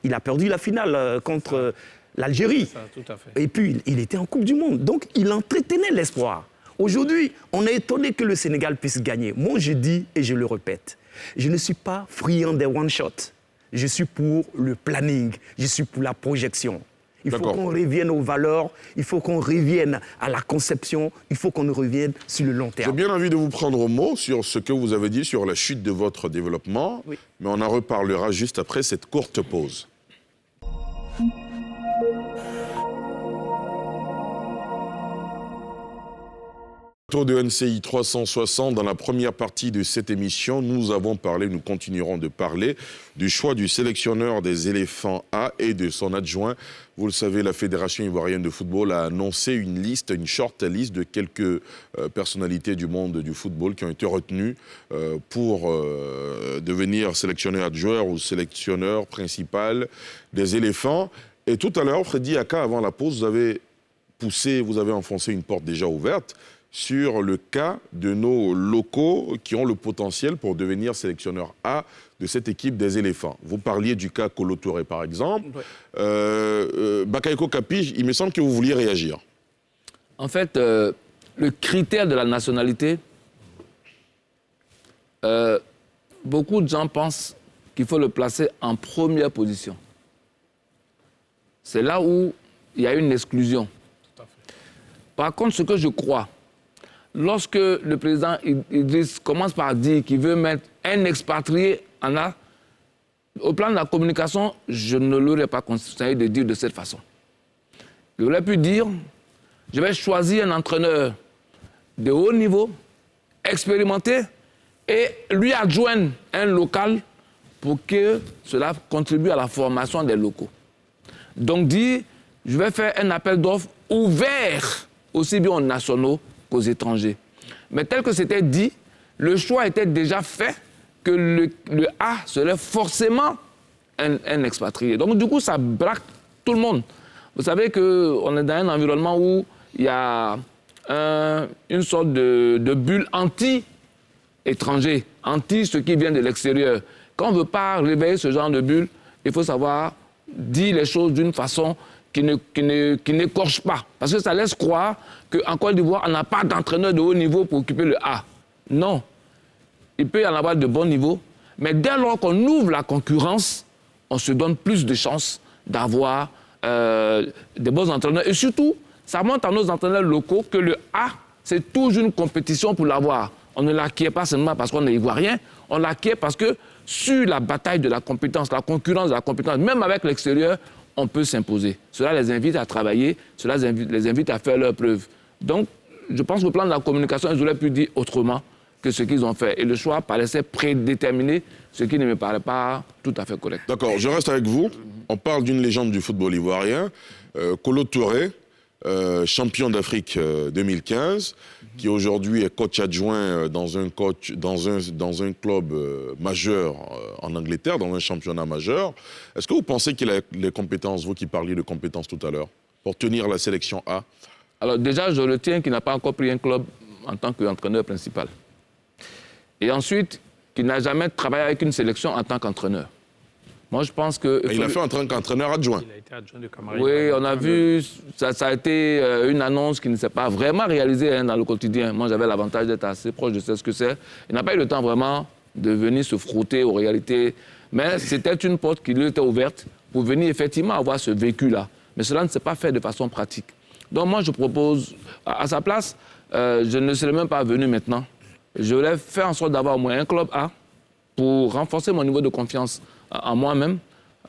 Il a perdu la finale contre l'Algérie. Tout à fait. Et puis, il était en Coupe du Monde. Donc, il entretenait l'espoir. Aujourd'hui, on est étonné que le Sénégal puisse gagner. Moi, je dis, et je le répète, je ne suis pas friand des one-shots. Je suis pour le planning, je suis pour la projection. Il faut qu'on revienne aux valeurs, il faut qu'on revienne à la conception, il faut qu'on revienne sur le long terme. J'ai bien envie de vous prendre au mot sur ce que vous avez dit sur la chute de votre développement, mais on en reparlera juste après cette courte pause. De NCI 360, dans la première partie de cette émission, nous avons parlé, nous continuerons de parler du choix du sélectionneur des éléphants A et de son adjoint. Vous le savez, la Fédération ivoirienne de football a annoncé une liste, une short list de quelques personnalités du monde du football qui ont été retenues pour devenir sélectionneur adjoint ou sélectionneur principal des éléphants. Et tout à l'heure, Freddy Aka, avant la pause, vous avez enfoncé une porte déjà ouverte sur le cas de nos locaux qui ont le potentiel pour devenir sélectionneur A de cette équipe des éléphants. Vous parliez du cas Kolo Touré, par exemple. Bakayoko Kapige, il me semble que vous vouliez réagir. En fait, le critère de la nationalité, beaucoup de gens pensent qu'il faut le placer en première position. C'est là où il y a une exclusion. Par contre, ce que je crois, lorsque le président Idriss commence par dire qu'il veut mettre un expatrié en A, au plan de la communication, je ne l'aurais pas conseillé de dire de cette façon. Il aurait pu dire, je vais choisir un entraîneur de haut niveau, expérimenté, et lui adjoindre un local pour que cela contribue à la formation des locaux. Donc dire, je vais faire un appel d'offres ouvert aussi bien aux nationaux qu'aux étrangers. Mais tel que c'était dit, le choix était déjà fait que le A serait forcément un expatrié. Donc du coup, ça braque tout le monde. Vous savez qu'on est dans un environnement où il y a une sorte de bulle anti-étranger, anti ce qui vient de l'extérieur. Quand on ne veut pas réveiller ce genre de bulle, il faut savoir dire les choses d'une façon qui n'écorche pas. Parce que ça laisse croire qu'en Côte d'Ivoire, on n'a pas d'entraîneur de haut niveau pour occuper le A. Non. Il peut y en avoir de bon niveau, mais dès lors qu'on ouvre la concurrence, on se donne plus de chances d'avoir des bons entraîneurs. Et surtout, ça montre à nos entraîneurs locaux que le A, c'est toujours une compétition pour l'avoir. On ne l'acquiert pas seulement parce qu'on est ivoirien, on l'acquiert parce que sur la bataille de la compétence, la concurrence de la compétence, même avec l'extérieur, on peut s'imposer. Cela les invite à travailler, cela les invite à faire leurs preuves. Donc, je pense qu'au plan de la communication, ils auraient pu dire autrement que ce qu'ils ont fait. Et le choix paraissait prédéterminé, ce qui ne me paraît pas tout à fait correct. D'accord, je reste avec vous. On parle d'une légende du football ivoirien, Kolo Touré, champion d'Afrique 2015, qui aujourd'hui est coach adjoint dans un club majeur en Angleterre, dans un championnat majeur. Est-ce que vous pensez qu'il a les compétences, vous qui parliez de compétences tout à l'heure, pour tenir la sélection A? Alors déjà, je retiens qu'il n'a pas encore pris un club en tant qu'entraîneur principal. Et ensuite, qu'il n'a jamais travaillé avec une sélection en tant qu'entraîneur. Moi, je pense que... Il a fait en tant qu'entraîneur adjoint. Il a été adjoint de Camargue. Oui, on a vu, ça a été une annonce qui ne s'est pas vraiment réalisée dans le quotidien. Moi, j'avais l'avantage d'être assez proche de ce que c'est. Il n'a pas eu le temps vraiment de venir se frotter aux réalités. Mais c'était une porte qui lui était ouverte pour venir effectivement avoir ce vécu-là. Mais cela ne s'est pas fait de façon pratique. Donc moi, je propose, à sa place, je ne serais même pas venu maintenant. Je voulais faire en sorte d'avoir au moins un club A pour renforcer mon niveau de confiance en moi-même.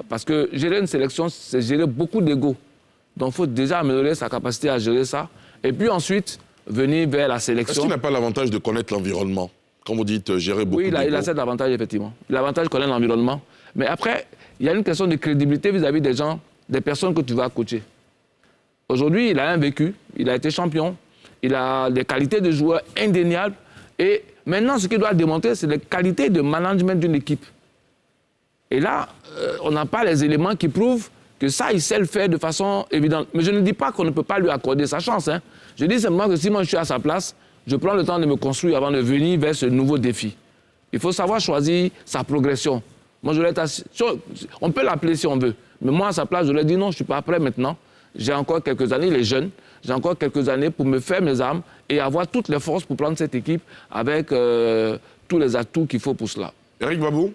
Parce que gérer une sélection, c'est gérer beaucoup d'ego. Donc il faut déjà améliorer sa capacité à gérer ça. Et puis ensuite, venir vers la sélection. Est-ce qu'il n'a pas l'avantage de connaître l'environnement? Quand vous dites gérer beaucoup d'ego. Oui, il a cet avantage, effectivement. L'avantage de connaître l'environnement. Mais après, il y a une question de crédibilité vis-à-vis des gens, des personnes que tu vas coacher. Aujourd'hui, il a un vécu, il a été champion, il a des qualités de joueur indéniables. Et maintenant, ce qu'il doit démontrer, c'est les qualités de management d'une équipe. Et là, on n'a pas les éléments qui prouvent que ça, il sait le faire de façon évidente. Mais je ne dis pas qu'on ne peut pas lui accorder sa chance. Hein. Je dis simplement que si moi je suis à sa place, je prends le temps de me construire avant de venir vers ce nouveau défi. Il faut savoir choisir sa progression. Moi, je on peut l'appeler si on veut. Mais moi, à sa place, je lui ai dit non, je ne suis pas prêt maintenant. J'ai encore quelques années, il est jeune. J'ai encore quelques années pour me faire mes armes et avoir toutes les forces pour prendre cette équipe avec tous les atouts qu'il faut pour cela. Eric Babou?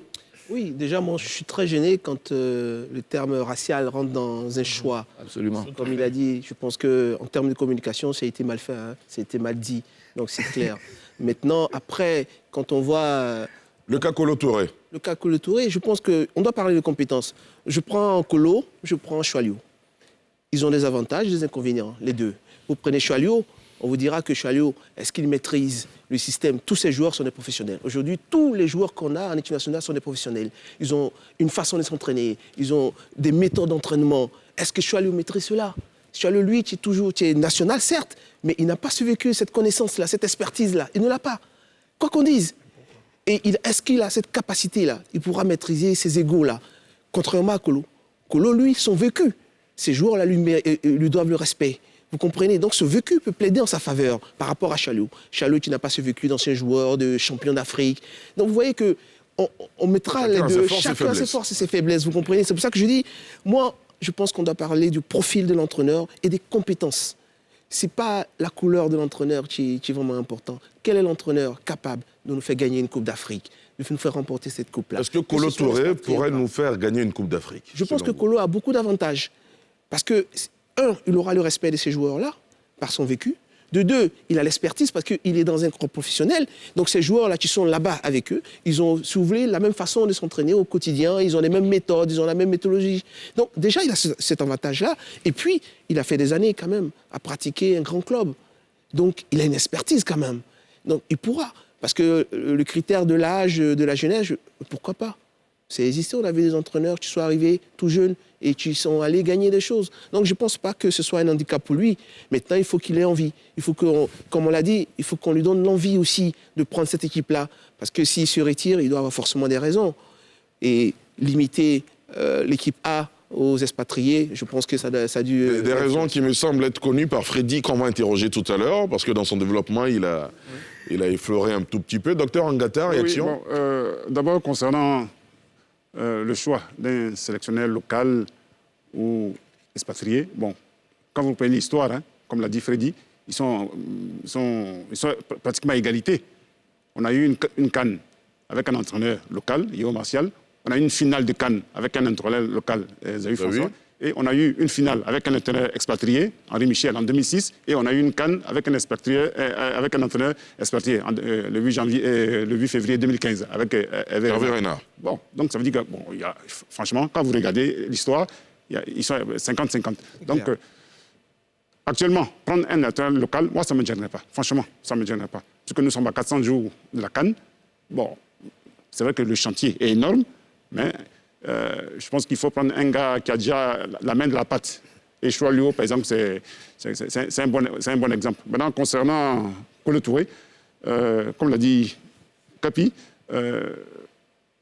Oui, déjà, moi, je suis très gêné quand le terme racial rentre dans un choix. Absolument. Comme il a dit, je pense qu'en termes de communication, ça a été mal fait, hein. Ça a été mal dit. Donc, c'est clair. Maintenant, après, quand on voit... Le cas Kolo Touré. Le cas Kolo Touré, je pense qu'on doit parler de compétences. Je prends Kolo, je prends Choalio. Ils ont des avantages et des inconvénients, les deux. Vous prenez Choalio, on vous dira que Choalio, est-ce qu'il maîtrise le système? Tous ces joueurs sont des professionnels. Aujourd'hui, tous les joueurs qu'on a en équipe nationale sont des professionnels. Ils ont une façon de s'entraîner, ils ont des méthodes d'entraînement. Est-ce que Choalio maîtrise cela? Choalio, lui, tu es national, certes, mais il n'a pas ce vécu, cette connaissance-là, cette expertise-là. Il ne l'a pas. Quoi qu'on dise. Et est-ce qu'il a cette capacité-là? Il pourra maîtriser ces égos-là. Contrairement à Kolo. Kolo, lui, son vécu. Ces joueurs-là lui doivent le respect. Vous comprenez? Donc ce vécu peut plaider en sa faveur par rapport à Choalio. Choalio qui n'a pas ce vécu d'ancien joueur, de champion d'Afrique. Donc vous voyez qu'on mettra les deux, chacun a ses forces et ses faiblesses. Vous comprenez? C'est pour ça que je dis, moi, je pense qu'on doit parler du profil de l'entraîneur et des compétences. Ce n'est pas la couleur de l'entraîneur qui est vraiment important. Quel est l'entraîneur capable de nous faire gagner une Coupe d'Afrique, de nous faire remporter cette Coupe-là? Est-ce que Kolo Touré pourrait nous faire gagner une Coupe d'Afrique? Je pense que Kolo a beaucoup d'avantages. Parce que, un, il aura le respect de ces joueurs-là, par son vécu. De deux, il a l'expertise parce qu'il est dans un club professionnel. Donc ces joueurs-là qui sont là-bas avec eux, ils ont, si vous voulez, la même façon de s'entraîner au quotidien, ils ont les mêmes méthodes, ils ont la même méthodologie. Donc déjà, il a cet avantage-là. Et puis, il a fait des années quand même à pratiquer un grand club. Donc, il a une expertise quand même. Donc, il pourra. Parce que le critère de l'âge, de la jeunesse, pourquoi pas? C'est existé, on avait des entraîneurs qui sont arrivés tout jeunes et qui sont allés gagner des choses. Donc je ne pense pas que ce soit un handicap pour lui. Maintenant, il faut qu'il ait envie. Il faut que, comme on l'a dit, il faut qu'on lui donne l'envie aussi de prendre cette équipe-là. Parce que s'il se retire, il doit avoir forcément des raisons. Et limiter l'équipe A aux expatriés, je pense que ça a dû... Des raisons qui me semblent être connues par Freddy, qu'on va interroger tout à l'heure, parce que dans son développement, il a effleuré un tout petit peu. Docteur Angata, réaction? Oui, d'abord, concernant... le choix d'un sélectionneur local ou expatrié, bon, quand vous prenez l'histoire, hein, comme l'a dit Freddy, ils sont pratiquement à égalité. On a eu une CAN avec un entraîneur local, Yeo Martial. On a eu une finale de CAN avec un entraîneur local, Zaïf François. Et on a eu une finale avec un entraîneur expatrié, Henri Michel, en 2006. Et on a eu une CAN avec un entraîneur expatrié, le 8 février 2015, avec Hervé Renard. Bon, donc ça veut dire que, bon, franchement, quand vous regardez l'histoire, ils sont 50-50. Donc, Actuellement, prendre un entraîneur local, moi, ça ne me gênerait pas. Franchement, ça ne me gênerait pas. Parce que nous sommes à 400 jours de la CAN. Bon, c'est vrai que le chantier est énorme, mais je pense qu'il faut prendre un gars qui a déjà la main de la pâte. Et Choualio, par exemple, c'est un bon exemple. Maintenant, concernant Kolo Touré, comme l'a dit Kapi,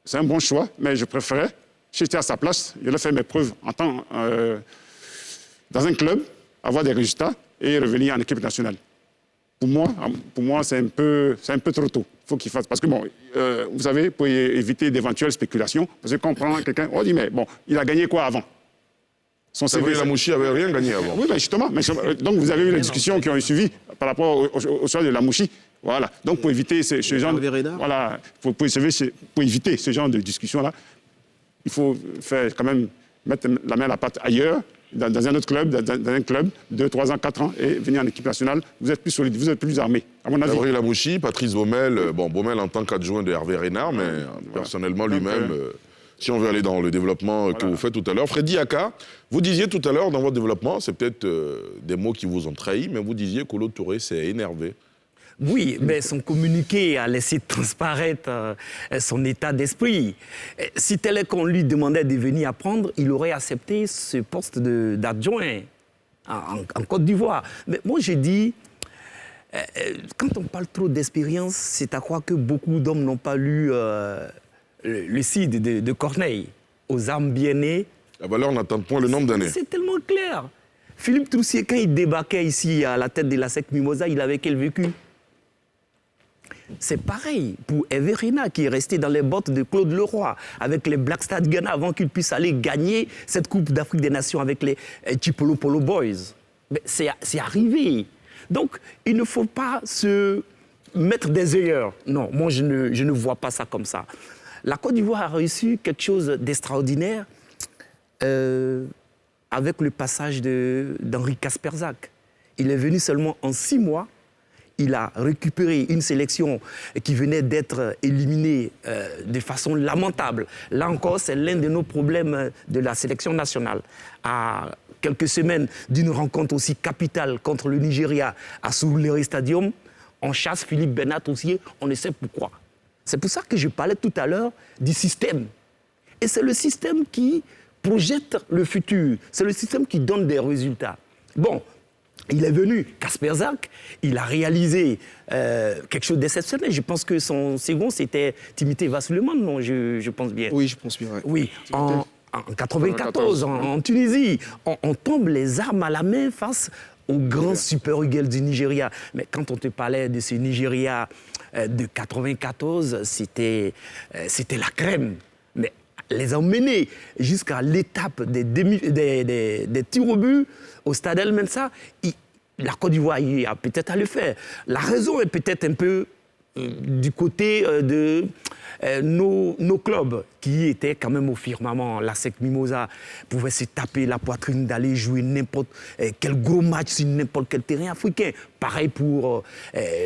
c'est un bon choix, mais je préférais, si j'étais à sa place, je l'ai fait mes preuves dans un club, avoir des résultats et revenir en équipe nationale. Pour moi c'est un peu trop tôt. Il faut qu'il fasse. Parce que, bon, vous savez, pour éviter d'éventuelles spéculations, parce que quand on prend quelqu'un, on dit, mais bon, il a gagné quoi avant? Son CV, Lamouchi n'avait rien gagné avant. Oui, mais justement. Donc, vous avez eu les discussions qui ont suivi par rapport au choix de Lamouchi. Voilà. Donc, pour éviter ce genre pour éviter ce genre de discussion-là, il faut faire quand même mettre la main à la pâte ailleurs, dans un autre club, dans un club, 2, 3 ans, 4 ans, et venir en équipe nationale. Vous êtes plus solide, vous êtes plus armé, à mon avis. Gabriel Lamouchi, Patrice Baumel, Baumel en tant qu'adjoint de Hervé Renard, mais personnellement lui-même, si on veut aller dans le développement que vous faites tout à l'heure. Freddy Aka, vous disiez tout à l'heure dans votre développement, c'est peut-être des mots qui vous ont trahi, mais vous disiez que Kolo Touré s'est énervé. Oui, mais son communiqué a laissé transparaître son état d'esprit. Si tel est qu'on lui demandait de venir apprendre, il aurait accepté ce poste d'adjoint en Côte d'Ivoire. Mais moi, j'ai dit, quand on parle trop d'expérience, c'est à croire que beaucoup d'hommes n'ont pas lu le Cid de Corneille, aux âmes bien nées. La valeur n'attend point le nombre d'années. C'est tellement clair. Philippe Troussier, quand il débarquait ici à la tête de la secte Mimosa, il avait quel vécu? C'est pareil pour Hervé Renard qui est resté dans les bottes de Claude Leroy avec les Black Stars Ghana avant qu'il puisse aller gagner cette Coupe d'Afrique des Nations avec les Chipolo Polo Boys. C'est arrivé. Donc, il ne faut pas se mettre des œillères. Non, moi, je ne vois pas ça comme ça. La Côte d'Ivoire a reçu quelque chose d'extraordinaire avec le passage d'Henri Kasperzak. Il est venu seulement en 6 mois. Il a récupéré une sélection qui venait d'être éliminée de façon lamentable. Là encore, c'est l'un de nos problèmes de la sélection nationale. À quelques semaines d'une rencontre aussi capitale contre le Nigeria à Surulere Stadium, on chasse Philippe Bernat aussi, on ne sait pourquoi. C'est pour ça que je parlais tout à l'heure du système. Et c'est le système qui projette le futur. C'est le système qui donne des résultats. Bon, il est venu, Kasperzak, il a réalisé quelque chose d'exceptionnel. Je pense que son second, c'était Timothée Vassuleman, non, je pense bien. Oui, je pense bien. Ouais. Oui, en 94, en Tunisie, on tombe les armes à la main face au grand Super Eagles du Nigeria. Mais quand on te parlait de ce Nigeria de 94, c'était la crème. Mais les emmener jusqu'à l'étape des tirs au but au stade El Mensa, la Côte d'Ivoire a peut-être à le faire. La raison est peut-être un peu du côté de nos clubs qui étaient quand même au firmament. La SEC Mimosa pouvait se taper la poitrine d'aller jouer n'importe quel gros match sur n'importe quel terrain africain. Pareil pour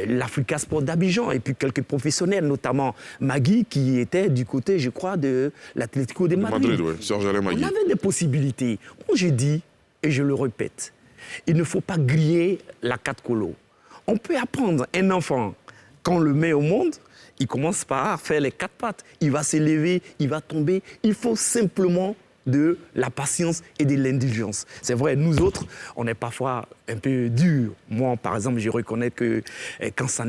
l'Africa Sport d'Abidjan et puis quelques professionnels, notamment Magui qui était du côté, je crois, de l'Atlético de Madrid. Ouais. Serge Alain Magui. On avait des possibilités. Moi, je dis, et je le répète, il ne faut pas griller la 4 colo. On peut apprendre un enfant, quand on le met au monde, il commence par faire les 4 pattes. Il va s'élever, il va tomber. Il faut simplement de la patience et de l'indulgence. C'est vrai, nous autres, on est parfois un peu durs. Moi, par exemple, je reconnais que quand ça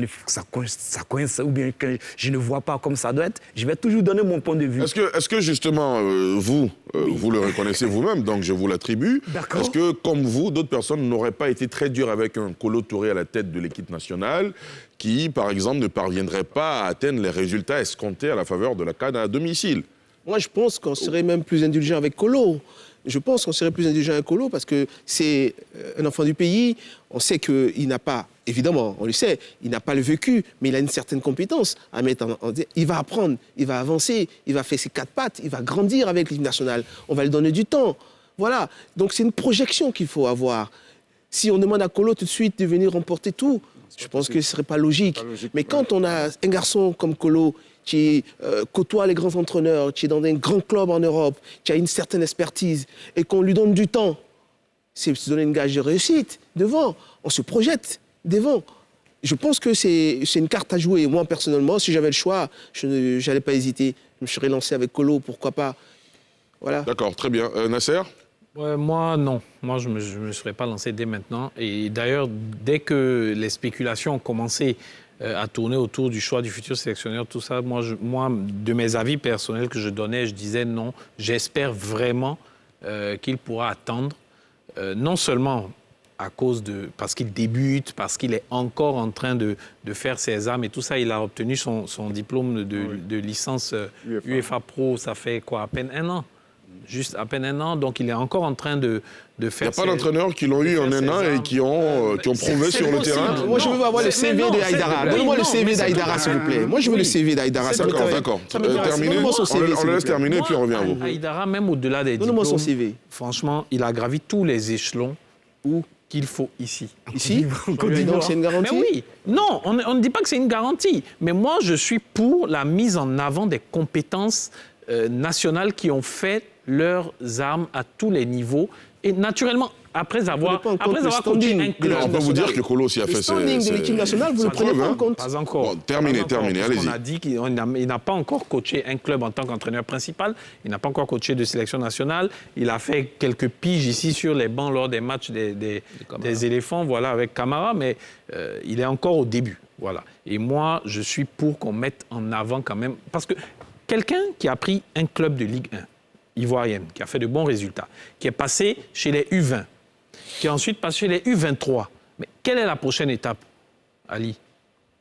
coince ou bien que je ne vois pas comme ça doit être, je vais toujours donner mon point de vue. Est-ce que justement, vous le reconnaissez vous-même, donc je vous l'attribue. Est-ce que, comme vous, d'autres personnes n'auraient pas été très dures avec un Kolo Touré à la tête de l'équipe nationale qui, par exemple, ne parviendrait pas à atteindre les résultats escomptés à la faveur de la CAN à domicile? Moi, je pense qu'on serait même plus indulgent avec Kolo. Je pense qu'on serait plus indulgent avec Kolo parce que c'est un enfant du pays. On sait qu'il n'a pas, évidemment, on le sait, il n'a pas le vécu, mais il a une certaine compétence à mettre en... Il va apprendre, il va avancer, il va faire ses 4 pattes, il va grandir avec l'équipe nationale. On va lui donner du temps. Voilà. Donc, c'est une projection qu'il faut avoir. Si on demande à Kolo tout de suite de venir remporter tout, je pense que ce ne serait pas logique. Mais quand on a un garçon comme Kolo qui côtoie les grands entraîneurs, qui est dans un grand club en Europe, qui a une certaine expertise, et qu'on lui donne du temps, c'est se donner une gage de réussite devant. On se projette devant. Je pense que c'est une carte à jouer. Moi, personnellement, si j'avais le choix, je n'allais pas hésiter. Je me serais lancé avec Kolo, pourquoi pas. Voilà. D'accord, très bien. Nasser? Moi, non. Moi, je ne me serais pas lancé dès maintenant. Et d'ailleurs, dès que les spéculations ont commencé à tourner autour du choix du futur sélectionneur, tout ça, moi, de mes avis personnels que je donnais, je disais non. J'espère vraiment qu'il pourra attendre, non seulement parce qu'il débute, parce qu'il est encore en train de faire ses examens et tout ça. Il a obtenu son diplôme de licence UEFA Pro, ça fait quoi, à peine un an? Juste à peine un an, donc il est encore en train de faire... Il n'y a pas d'entraîneurs qui l'ont eu en un an et qui ont prouvé sur le terrain. Moi, je veux avoir le CV de Haïdara. Donnez-moi le CV d'Haïdara, s'il vous plaît. Moi, je veux le CV d'Haïdara. D'accord. Terminé. On le laisse terminer et puis on revient à vous. Haïdara, même au-delà des diplômes, son CV. Franchement, il a gravi tous les échelons qu'il faut ici. Ici? Donc c'est une garantie? Mais oui. Non, on ne dit pas que c'est une garantie. Mais moi, je suis pour la mise en avant des compétences nationales qui ont fait leurs armes à tous les niveaux. Et naturellement, après avoir coaché un club... On peut vous dire que Kolo s'y a fait... Le standing de l'équipe nationale, vous ne le prenez pas en compte. Pas encore. Bon, terminé, allez-y. On a dit qu'il n'a pas encore coaché un club en tant qu'entraîneur principal. Il n'a pas encore coaché de sélection nationale. Il a fait quelques piges ici sur les bancs lors des matchs des éléphants, voilà, avec Camara, mais il est encore au début. Voilà. Et moi, je suis pour qu'on mette en avant quand même... Parce que quelqu'un qui a pris un club de Ligue 1, ivoirienne, qui a fait de bons résultats, qui est passé chez les U20, qui est ensuite passé chez les U23. Mais quelle est la prochaine étape, Ali?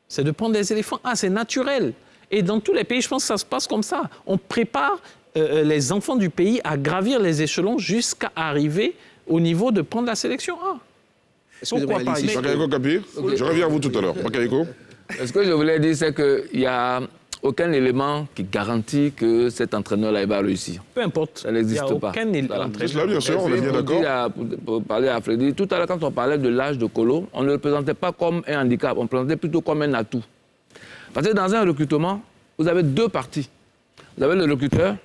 C'est de prendre des éléphants. Ah, c'est naturel. Et dans tous les pays, je pense que ça se passe comme ça. On prépare les enfants du pays à gravir les échelons jusqu'à arriver au niveau de prendre la sélection A. Pourquoi pas ici? Bakayoko Kapir, je reviens à vous tout à l'heure. Bakayoko. Ce que je voulais dire, c'est qu'il y a... aucun élément qui garantit que cet entraîneur-là va réussir. Peu importe. Ça n'existe pas. Aucun entraîneur. Cela, bien sûr, on est bien d'accord. Pour parler à Freddy, tout à l'heure, quand on parlait de l'âge de Kolo, on ne le présentait pas comme un handicap, on le présentait plutôt comme un atout. Parce que dans un recrutement, vous avez deux parties. Vous avez le recruteur,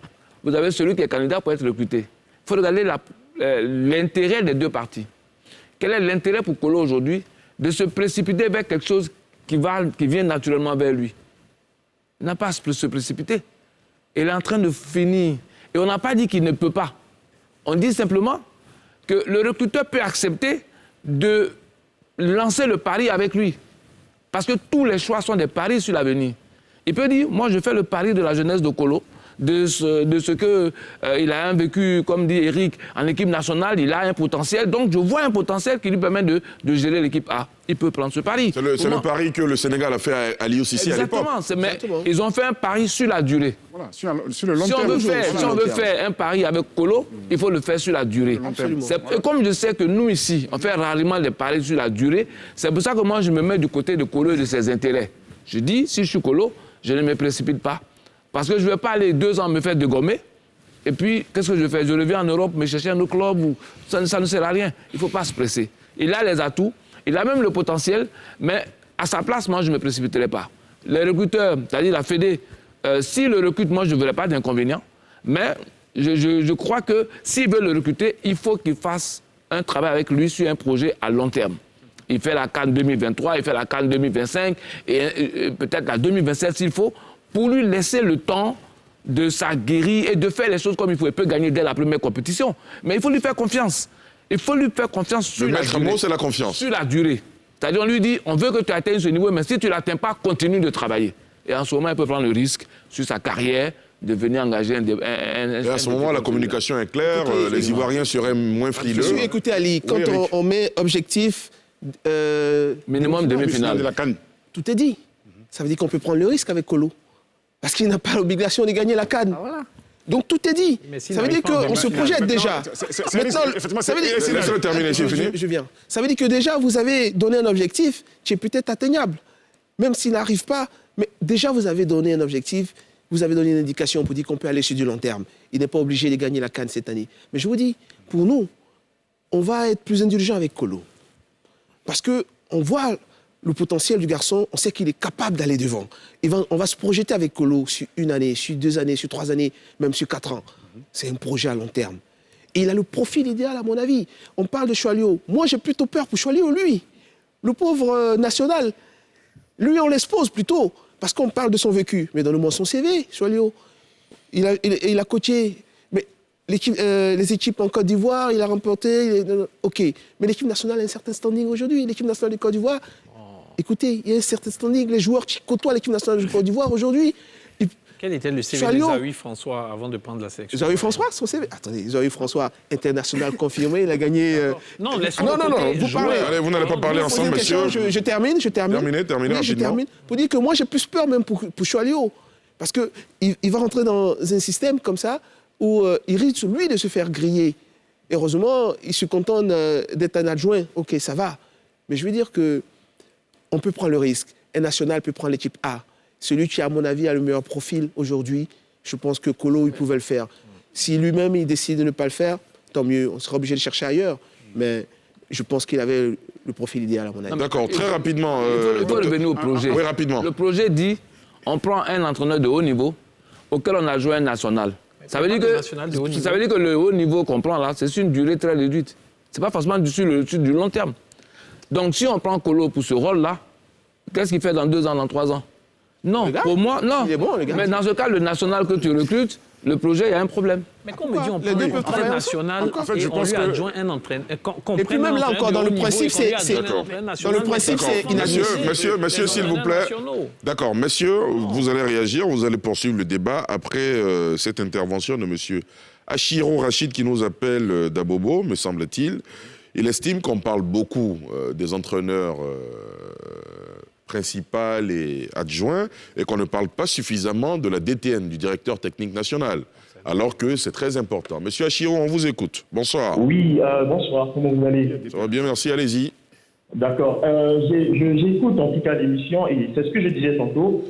vous avez celui qui est candidat pour être recruté. Il faut regarder l'intérêt des deux parties. Quel est l'intérêt pour Kolo aujourd'hui de se précipiter vers quelque chose qui vient naturellement vers lui? Il n'a pas à se précipiter. Il est en train de finir. Et on n'a pas dit qu'il ne peut pas. On dit simplement que le recruteur peut accepter de lancer le pari avec lui. Parce que tous les choix sont des paris sur l'avenir. Il peut dire, moi je fais le pari de la jeunesse de Kolo, de ce qu'il a vécu, comme dit Eric, en équipe nationale, il a un potentiel. Donc je vois un potentiel qui lui permet de gérer l'équipe A. Il peut prendre ce pari. C'est le pari que le Sénégal a fait à Aliou Cissé à l'époque. Exactement. Ils ont fait un pari sur la durée. Voilà, sur le long terme. Si on veut faire un pari avec Kolo, il faut le faire sur la durée. Et comme je sais que nous ici, on fait rarement des paris sur la durée, c'est pour ça que moi je me mets du côté de Kolo et de ses intérêts. Je dis, si je suis Kolo, je ne me précipite pas. Parce que je ne vais pas aller 2 ans me faire dégommer. Et puis, qu'est-ce que je fais? Je reviens en Europe, me chercher un autre club. Ça ne sert à rien. Il ne faut pas se presser. Il a les atouts, il a même le potentiel, mais à sa place, moi, je ne me précipiterai pas. Les recruteurs, c'est-à-dire la Fédé, si le recrute, moi, je ne verrai pas d'inconvénient. Mais je crois que s'il veut le recruter, il faut qu'il fasse un travail avec lui sur un projet à long terme. Il fait la CAN 2023, il fait la CAN 2025, et peut-être la 2027 s'il faut, pour lui laisser le temps de s'aguerrir et de faire les choses comme il faut. Il peut gagner dès la première compétition. Mais il faut lui faire confiance. Il faut lui faire confiance sur la durée. Le maître mot, c'est la confiance. Sur la durée. C'est-à-dire, on lui dit, on veut que tu atteignes ce niveau, mais si tu ne l'atteins pas, continue de travailler. Et en ce moment, il peut prendre le risque sur sa carrière de venir engager et à ce moment, la communication est claire, les Ivoiriens seraient moins frileux. Écoutez, Ali, quand on met objectif... minimum demi-finale. Tout est dit. Ça veut dire qu'on peut prendre le risque avec Kolo. Parce qu'il n'a pas l'obligation de gagner la CAN. Voilà. Donc tout est dit. Ça veut dire qu'on se projette déjà. Maintenant, ça veut dire... Laissez-le terminer, c'est fini. Je viens. Ça veut dire que déjà, vous avez donné un objectif qui est peut-être atteignable. Même s'il n'arrive pas, mais déjà, vous avez donné un objectif, vous avez donné une indication pour dire qu'on peut aller sur du long terme. Il n'est pas obligé de gagner la CAN cette année. Mais je vous dis, pour nous, on va être plus indulgent avec Kolo. Parce qu'on voit... le potentiel du garçon, on sait qu'il est capable d'aller devant. On va se projeter avec Kolo sur 1 année, sur 2 années, sur 3 années, même sur 4 ans. C'est un projet à long terme. Et il a le profil idéal, à mon avis. On parle de Choalio. Moi, j'ai plutôt peur pour Choalio, lui. Le pauvre national. Lui, on l'expose plutôt. Parce qu'on parle de son vécu. Mais donne-moi son CV, Choalio. Il a coaché les équipes en Côte d'Ivoire, il a remporté. OK. Mais l'équipe nationale a un certain standing aujourd'hui. L'équipe nationale de Côte d'Ivoire, écoutez, il y a un certain standing. Les joueurs qui côtoient l'équipe nationale de Côte d'Ivoire aujourd'hui. Quel était le CV de Zawi François avant de prendre la sélection? Zawi François, son CV. Attendez, Zawi François, international confirmé, il a gagné. Non, laissons non, vous parlez. Allez, vous n'allez pas parler ensemble, monsieur. Je termine. Terminez Oui, je termine. Pour dire que moi, j'ai plus peur même pour Choalio. Parce qu'il va rentrer dans un système comme ça où il risque, lui, de se faire griller. Heureusement, il se contente d'être un adjoint. OK, ça va. Mais je veux dire qu'on peut prendre le risque. Un national peut prendre l'équipe A. Celui qui, à mon avis, a le meilleur profil aujourd'hui, je pense que Kolo, il pouvait le faire. Si lui-même, il décide de ne pas le faire, tant mieux. On sera obligé de chercher ailleurs. Mais je pense qu'il avait le profil idéal, à mon avis. D'accord, très rapidement. Il faut revenir au projet. Oui, rapidement. Le projet dit, on prend un entraîneur de haut niveau auquel on a joué un national. Ça veut dire que le haut niveau qu'on prend là, c'est sur une durée très réduite. Ce n'est pas forcément sur du long terme. Donc si on prend Kolo pour ce rôle-là, qu'est-ce qu'il fait dans 2 ans, dans 3 ans? Non, pour moi, non. Il est bon, le gars. Mais dans ce cas, le national que tu recrutes, le projet, il y a un problème. Mais comme on dit, on prend un entraîneur national et on lui adjoint un entraîneur. Et puis même là encore, dans le principe, c'est inadmissible. Monsieur, s'il vous plaît. D'accord, messieurs, vous allez réagir, vous allez poursuivre le débat après cette intervention de monsieur Achiro Rachid qui nous appelle d'Abobo, me semble-t-il. Il estime qu'on parle beaucoup des entraîneurs principal et adjoint, et qu'on ne parle pas suffisamment de la DTN, du directeur technique national, alors que c'est très important. Monsieur Achiro, on vous écoute. Bonsoir. Oui, bonsoir, comment vous allez? Ça va bien, merci, allez-y. D'accord. J'écoute en tout cas l'émission, et c'est ce que je disais tantôt.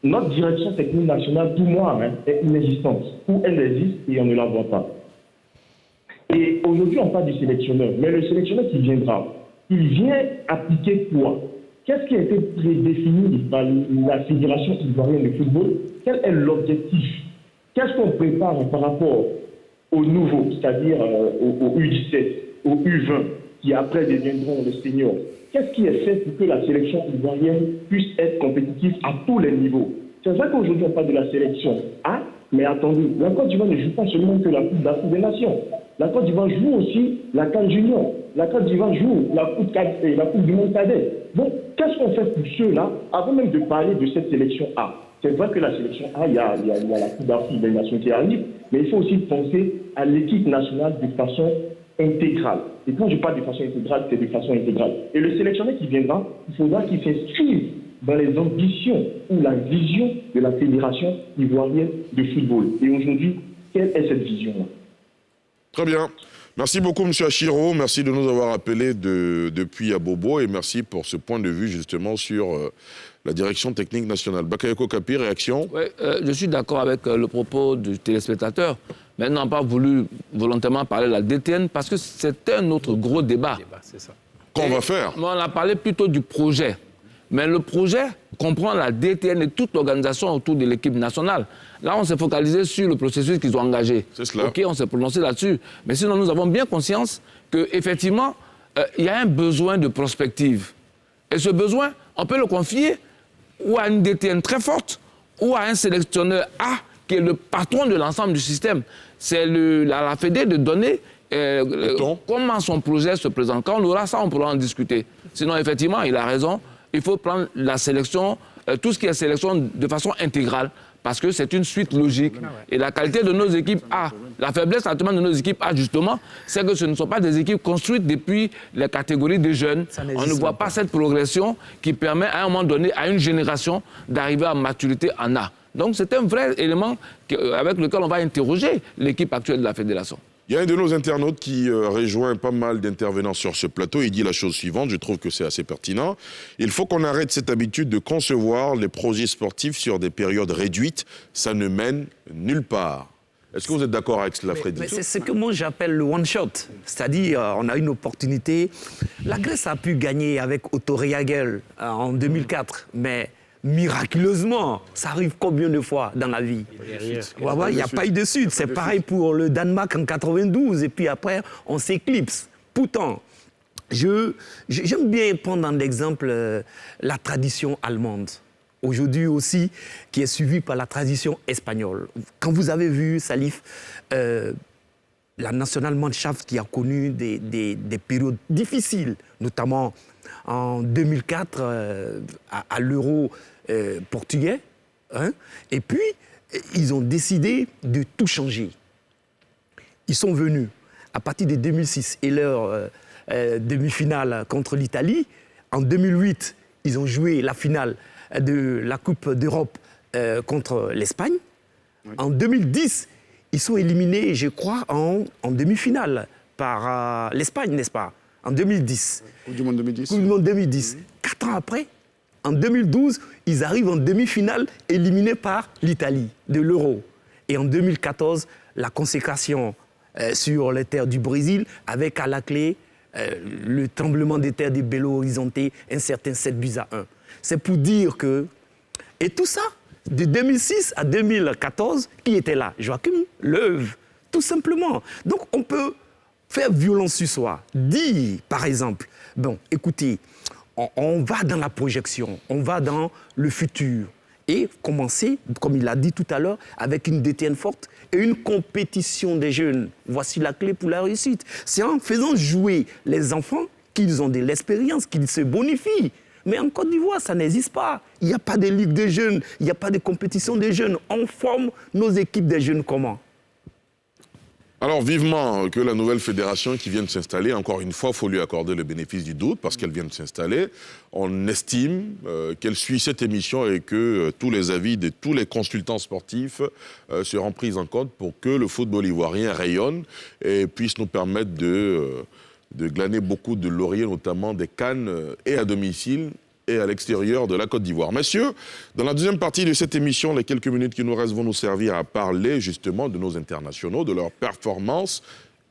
Notre direction technique nationale, pour moi, est inexistante. Ou elle existe et on ne la voit pas. Et aujourd'hui, on parle du sélectionneur, mais le sélectionneur qui viendra, il vient appliquer quoi? Qu'est-ce qui a été prédéfini par la Fédération ivoirienne de football? Quel est l'objectif? Qu'est-ce qu'on prépare par rapport aux nouveaux, c'est-à-dire aux U17, aux U20, qui après deviendront les seniors? Qu'est-ce qui est fait pour que la sélection ivoirienne puisse être compétitive à tous les niveaux? C'est vrai qu'aujourd'hui on parle de la sélection A, mais attendez, la Côte d'Ivoire ne joue pas seulement que la Coupe d'Afrique des Nations. La Côte d'Ivoire joue aussi la CAN Junior. La Côte d'Ivoire joue la Coupe du Monde Cadet. Donc, qu'est-ce qu'on fait pour ceux-là, avant même de parler de cette sélection A? C'est vrai que la sélection A, il y a la Coupe d'Afrique des Nations qui arrive, mais il faut aussi penser à l'équipe nationale de façon intégrale. Et quand je parle de façon intégrale, c'est de façon intégrale. Et le sélectionneur qui viendra, il faudra qu'il s'inscrive dans les ambitions ou la vision de la Fédération ivoirienne de football. Et aujourd'hui, quelle est cette vision-là? Très bien. Merci beaucoup, M. Achiro. Merci de nous avoir appelés depuis Abobo et merci pour ce point de vue justement sur la direction technique nationale. Bakayoko Kapi, réaction? Oui, je suis d'accord avec le propos du téléspectateur. Mais n'a pas voulu volontairement parler de la DTN parce que c'est un autre gros débat. C'est ça. Qu'on va faire? On a parlé plutôt du projet. Mais le projet comprend la DTN et toute l'organisation autour de l'équipe nationale. Là, on s'est focalisé sur le processus qu'ils ont engagé. C'est cela. OK, on s'est prononcé là-dessus. Mais sinon, nous avons bien conscience qu'effectivement, il y a un besoin de prospective. Et ce besoin, on peut le confier ou à une DTN très forte ou à un sélectionneur A qui est le patron de l'ensemble du système. C'est la Fédé de donner comment son projet se présente. Quand on aura ça, on pourra en discuter. Sinon, effectivement, il a raison. Il faut prendre la sélection, tout ce qui est sélection de façon intégrale, parce que c'est une suite logique. Et la qualité de nos équipes A, la faiblesse actuellement de nos équipes A, justement, c'est que ce ne sont pas des équipes construites depuis les catégories des jeunes. On ne voit pas cette progression qui permet à un moment donné à une génération d'arriver à maturité en A. Donc c'est un vrai élément avec lequel on va interroger l'équipe actuelle de la fédération. Il y a un de nos internautes qui rejoint pas mal d'intervenants sur ce plateau. Il dit la chose suivante, je trouve que c'est assez pertinent. Il faut qu'on arrête cette habitude de concevoir les projets sportifs sur des périodes réduites. Ça ne mène nulle part. Est-ce que vous êtes d'accord avec cela, Freddy? Mais c'est ce que moi j'appelle le one-shot. C'est-à-dire, on a une opportunité. La Grèce a pu gagner avec Otto Rehhagel en 2004, mais miraculeusement. Ça arrive combien de fois dans la vie? Il n'y a pas eu de suite. C'est pareil pour le Danemark en 92. Et puis après, on s'éclipse. Pourtant, j'aime bien prendre en exemple la tradition allemande. Aujourd'hui aussi, qui est suivie par la tradition espagnole. Quand vous avez vu, Salif, la Nationalmannschaft qui a connu des périodes difficiles, notamment en 2004 à l'Euro portugais. Hein, et puis, ils ont décidé de tout changer. Ils sont venus, à partir de 2006, et leur demi-finale contre l'Italie. En 2008, ils ont joué la finale de la Coupe d'Europe contre l'Espagne. Oui. En 2010, ils sont éliminés, je crois, en demi-finale par l'Espagne, n'est-ce pas? En 2010. Coupe du Monde 2010. Coupe du Monde 2010. 4 ans après, en 2012, ils arrivent en demi-finale éliminés par l'Italie de l'Euro. Et en 2014, la consécration sur les terres du Brésil, avec à la clé le tremblement des terres de Belo Horizonte, un certain 7-1. C'est pour dire que... Et tout ça, de 2006 à 2014, qui était là? Joachim Löw, tout simplement. Donc on peut faire violence sur soi. Dire, par exemple, bon, écoutez, on va dans la projection, on va dans le futur. Et commencer, comme il l'a dit tout à l'heure, avec une DTN forte et une compétition des jeunes. Voici la clé pour la réussite. C'est en faisant jouer les enfants qu'ils ont de l'expérience, qu'ils se bonifient. Mais en Côte d'Ivoire, ça n'existe pas. Il n'y a pas de ligue des jeunes, il n'y a pas de compétition des jeunes. On forme nos équipes des jeunes comment? Alors, vivement que la nouvelle fédération qui vient de s'installer, encore une fois, il faut lui accorder le bénéfice du doute parce qu'elle vient de s'installer. On estime qu'elle suit cette émission et que tous les avis de tous les consultants sportifs seront pris en compte pour que le football ivoirien rayonne et puisse nous permettre de glaner beaucoup de lauriers, notamment des CAN et à domicile et à l'extérieur de la Côte d'Ivoire. Messieurs, dans la deuxième partie de cette émission, les quelques minutes qui nous restent vont nous servir à parler justement de nos internationaux, de leurs performances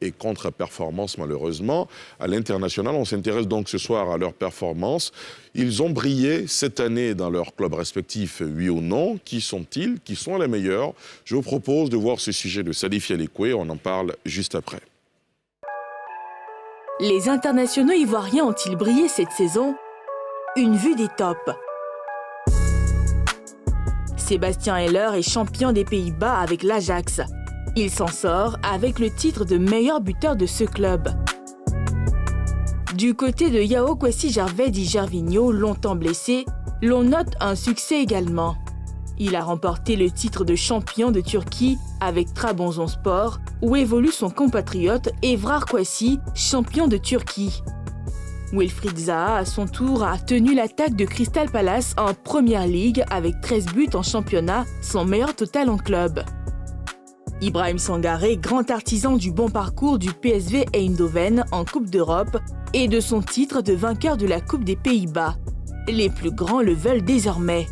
et contre-performances malheureusement. À l'international, on s'intéresse donc ce soir à leurs performances. Ils ont brillé cette année dans leurs clubs respectifs, oui ou non? Qui sont-ils? Qui sont les meilleurs? Je vous propose de voir ce sujet de Salif Yalikoué, on en parle juste après. Les internationaux ivoiriens ont-ils brillé cette saison? Une vue des tops. Sébastien Haller est champion des Pays-Bas avec l'Ajax. Il s'en sort avec le titre de meilleur buteur de ce club. Du côté de Yao Kwesi Gervais dit Gervinho, longtemps blessé, l'on note un succès également. Il a remporté le titre de champion de Turquie avec Trabzonspor, où évolue son compatriote Evrar Kwesi, champion de Turquie. Wilfried Zaha, à son tour, a tenu l'attaque de Crystal Palace en Première Ligue avec 13 buts en championnat, son meilleur total en club. Ibrahim Sangaré, grand artisan du bon parcours du PSV Eindhoven en Coupe d'Europe et de son titre de vainqueur de la Coupe des Pays-Bas. Les plus grands le veulent désormais.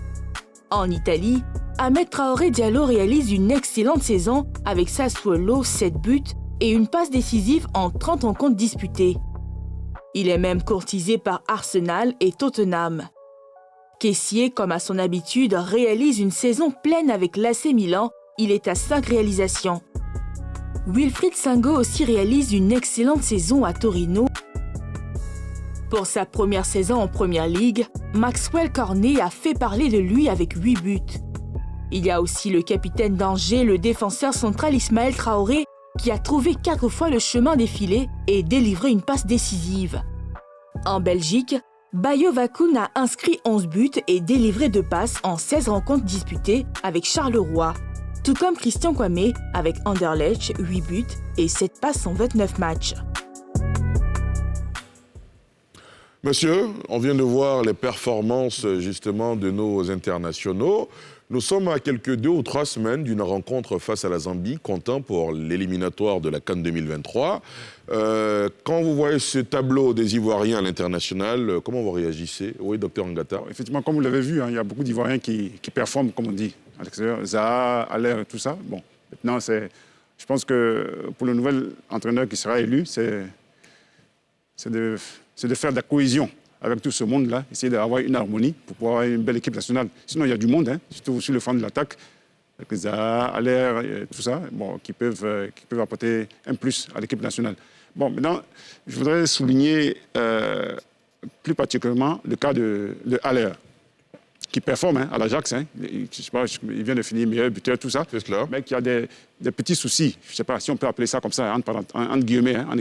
En Italie, Ahmed Traoré Diallo réalise une excellente saison avec Sassuolo, 7 buts et une passe décisive en 30 rencontres disputées. Il est même courtisé par Arsenal et Tottenham. Kessié, comme à son habitude, réalise une saison pleine avec l'AC Milan. Il est à 5 réalisations. Wilfried Sango aussi réalise une excellente saison à Torino. Pour sa première saison en Première Ligue, Maxwell Cornet a fait parler de lui avec 8 buts. Il y a aussi le capitaine d'Angers, le défenseur central Ismaël Traoré, qui a trouvé 4 fois le chemin des filets et délivré une passe décisive. En Belgique, Bayo Vakoun a inscrit 11 buts et délivré 2 passes en 16 rencontres disputées avec Charleroi, tout comme Christian Kwame avec Anderlecht, 8 buts et 7 passes en 29 matchs. Monsieur, on vient de voir les performances justement de nos internationaux. Nous sommes à quelques 2 ou 3 semaines d'une rencontre face à la Zambie, comptant pour l'éliminatoire de la CAN 2023. Quand vous voyez ce tableau des Ivoiriens à l'international, comment vous réagissez? Oui, docteur Ngata. Effectivement, comme vous l'avez vu, il y a beaucoup d'Ivoiriens qui performent, comme on dit, à l'extérieur. Zaha, Haller et tout ça. Bon, maintenant, je pense que pour le nouvel entraîneur qui sera élu, c'est de faire de la cohésion avec tout ce monde-là, essayer d'avoir une harmonie pour pouvoir avoir une belle équipe nationale. Sinon, il y a du monde, hein, surtout sur le front de l'attaque, avec les Zaha, Aller, tout ça, bon, qui peuvent apporter un plus à l'équipe nationale. Bon, maintenant, je voudrais souligner plus particulièrement le cas de Aller, qui performe à l'Ajax. Hein. Il vient de finir meilleur buteur, tout ça. Mais qui a des petits soucis. Je ne sais pas si on peut appeler ça comme ça, entre guillemets. Hein,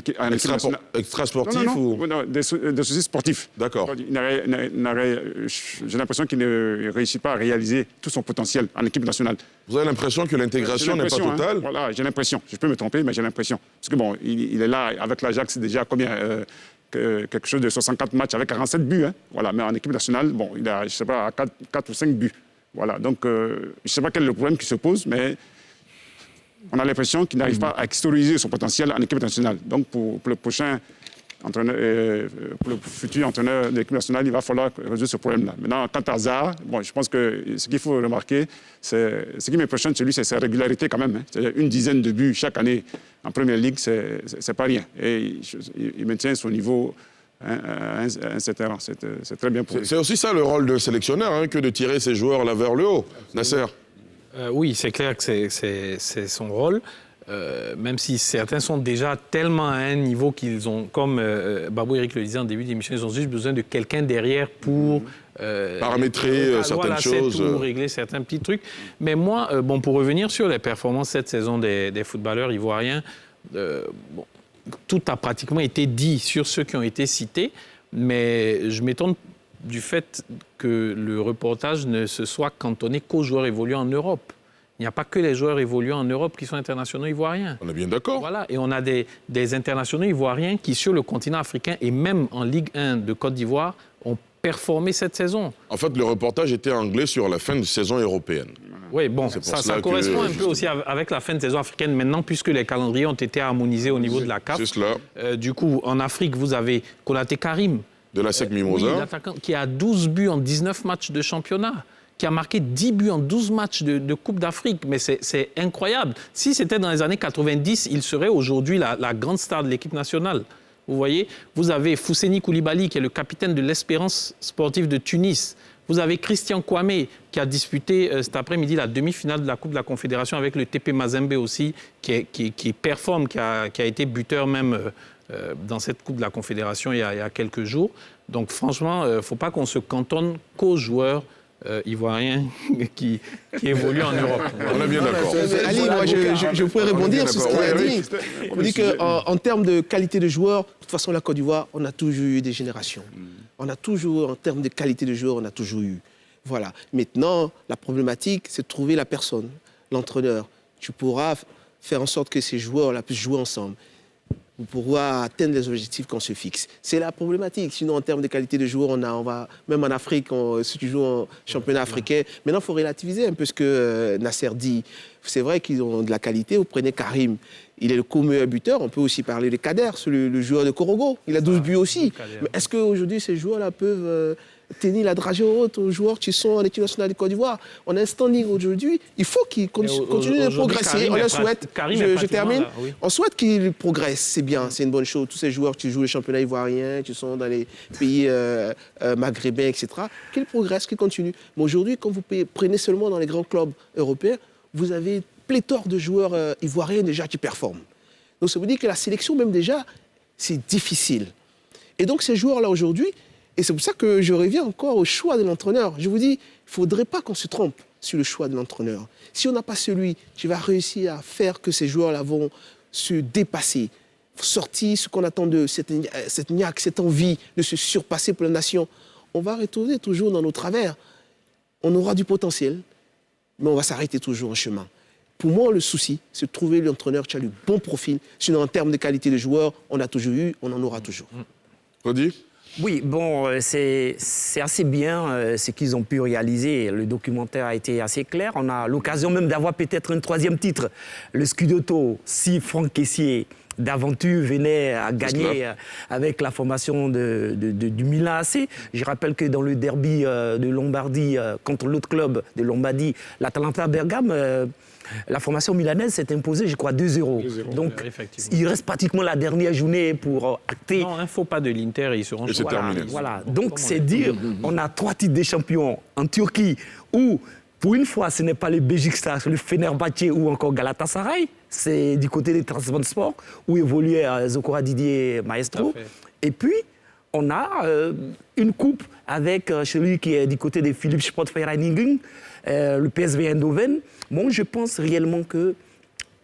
extra-sportif non, des soucis sportifs. D'accord. J'ai l'impression qu'il ne réussit pas à réaliser tout son potentiel en équipe nationale. Vous avez l'impression que l'intégration n'est pas totale? Voilà, j'ai l'impression. Je peux me tromper, mais j'ai l'impression. Parce que bon, il est là avec l'Ajax déjà combien quelque chose de 64 matchs avec 47 buts. Hein. Voilà. Mais en équipe nationale, bon, il a, je ne sais pas, 4 ou 5 buts. Voilà. Donc, je ne sais pas quel est le problème qui se pose, mais on a l'impression qu'il n'arrive pas à extérioriser son potentiel en équipe nationale. Donc, pour le prochain entraîneur, pour le futur entraîneur de l'équipe nationale, il va falloir résoudre ce problème-là. Maintenant, quant à Zaha, bon, je pense que ce qu'il faut remarquer, ce qui m'impressionne chez lui, c'est sa régularité quand même. Hein. C'est-à-dire une dizaine de buts chaque année en Première Ligue, c'est pas rien. Et il maintient son niveau à un certain rang. C'est très bien pour lui. C'est aussi ça le rôle de sélectionneur, hein, que de tirer ses joueurs là vers le haut. Nasser. Oui, c'est clair que c'est son rôle. Même si certains sont déjà tellement à un niveau qu'ils ont, comme Babou Eric le disait en début d'émission, ils ont juste besoin de quelqu'un derrière pour paramétrer certaines choses, ou régler certains petits trucs. Mais moi, pour revenir sur les performances cette saison des footballeurs ivoiriens, tout a pratiquement été dit sur ceux qui ont été cités, mais je m'étonne du fait que le reportage ne se soit cantonné qu'aux joueurs évoluant en Europe. Il n'y a pas que les joueurs évoluant en Europe qui sont internationaux ivoiriens. On est bien d'accord. Voilà, et on a des internationaux ivoiriens qui, sur le continent africain et même en Ligue 1 de Côte d'Ivoire, ont performé cette saison. En fait, le reportage était anglais sur la fin de saison européenne. Oui, bon, ça correspond un peu aussi avec la fin de saison africaine maintenant, puisque les calendriers ont été harmonisés au niveau de la CAF. C'est cela. Du coup, en Afrique, vous avez Konaté Karim. De la SEC Mimosa. Oui, l'attaquant qui a 12 buts en 19 matchs de championnat, qui a marqué 10 buts en 12 matchs de Coupe d'Afrique. Mais c'est incroyable. Si c'était dans les années 90, il serait aujourd'hui la grande star de l'équipe nationale. Vous voyez, vous avez Fousseni Koulibaly, qui est le capitaine de l'Espérance sportive de Tunis. Vous avez Christian Kwame, qui a disputé cet après-midi la demi-finale de la Coupe de la Confédération avec le TP Mazembe aussi, qui performe, qui a été buteur même dans cette Coupe de la Confédération il y a quelques jours. Donc franchement, il ne faut pas qu'on se cantonne qu'aux joueurs ivoiriens qui évoluent en Europe. On est bien d'accord. Ali, moi, je pourrais rebondir sur ce qu'il a dit. On dit qu'en termes de qualité de joueurs, de toute façon, la Côte d'Ivoire, on a toujours eu des générations. On a toujours, en termes de qualité de joueurs, on a toujours eu. Voilà. Maintenant, la problématique, c'est de trouver la personne, l'entraîneur. Tu pourras faire en sorte que ces joueurs-là puissent jouer ensemble. Pour pouvoir atteindre les objectifs qu'on se fixe. C'est la problématique. Sinon, en termes de qualité de joueurs, on va, même en Afrique, si tu joues en championnat africain, maintenant, il faut relativiser un peu ce que Nasser dit. C'est vrai qu'ils ont de la qualité. Vous prenez Karim, il est le co-meilleur buteur. On peut aussi parler de Kader, le joueur de Korogo. Il a 12 buts aussi. Mais est-ce qu'aujourd'hui, ces joueurs-là peuvent tenir la dragée haute aux joueurs qui sont en équipe nationale de Côte d'Ivoire? On a un standing aujourd'hui. Il faut qu'ils continuent de progresser. On le souhaite. Je termine. Là, oui. On souhaite qu'ils progressent. C'est bien, c'est une bonne chose. Tous ces joueurs qui jouent le championnat ivoirien, qui sont dans les pays maghrébins, etc., qu'ils progressent, qu'ils continuent. Mais aujourd'hui, quand vous prenez seulement dans les grands clubs européens, vous avez pléthore de joueurs ivoiriens déjà qui performent. Donc ça veut dire que la sélection même déjà, c'est difficile. Et donc ces joueurs-là aujourd'hui, et c'est pour ça que je reviens encore au choix de l'entraîneur. Je vous dis, il ne faudrait pas qu'on se trompe sur le choix de l'entraîneur. Si on n'a pas celui qui va réussir à faire que ces joueurs-là vont se dépasser, sortir ce qu'on attend de cette niaque, cette envie de se surpasser pour la nation, on va retourner toujours dans nos travers. On aura du potentiel, mais on va s'arrêter toujours en chemin. Pour moi, le souci, c'est de trouver l'entraîneur qui a le bon profil. Sinon, en termes de qualité de joueurs, on a toujours eu, on en aura toujours. Rodi ? Oui, bon, c'est assez bien ce qu'ils ont pu réaliser. Le documentaire a été assez clair. On a l'occasion même d'avoir peut-être un troisième titre. Le Scudetto, si Franck Kessié d'aventure venait à gagner avec la formation du Milan AC. Je rappelle que dans le derby de Lombardie contre l'autre club de Lombardie, l'Atalanta Bergame, la formation milanaise s'est imposée, je crois, 2-0. Donc, il reste pratiquement la dernière journée pour acter. Non, il ne faut pas de l'Inter, ils seront... Et c'est terminé. Voilà, donc c'est dire, on a 3 titres de champion en Turquie, où, pour une fois, ce n'est pas le Beşiktaş, le Fenerbahçe ou encore Galatasaray, c'est du côté des Trabzonspor, où évoluait Zokora Didier Maestro. Et puis, on a une coupe avec celui qui est du côté des Philips Sportvereinigung, le PSV Eindhoven. Moi, je pense réellement que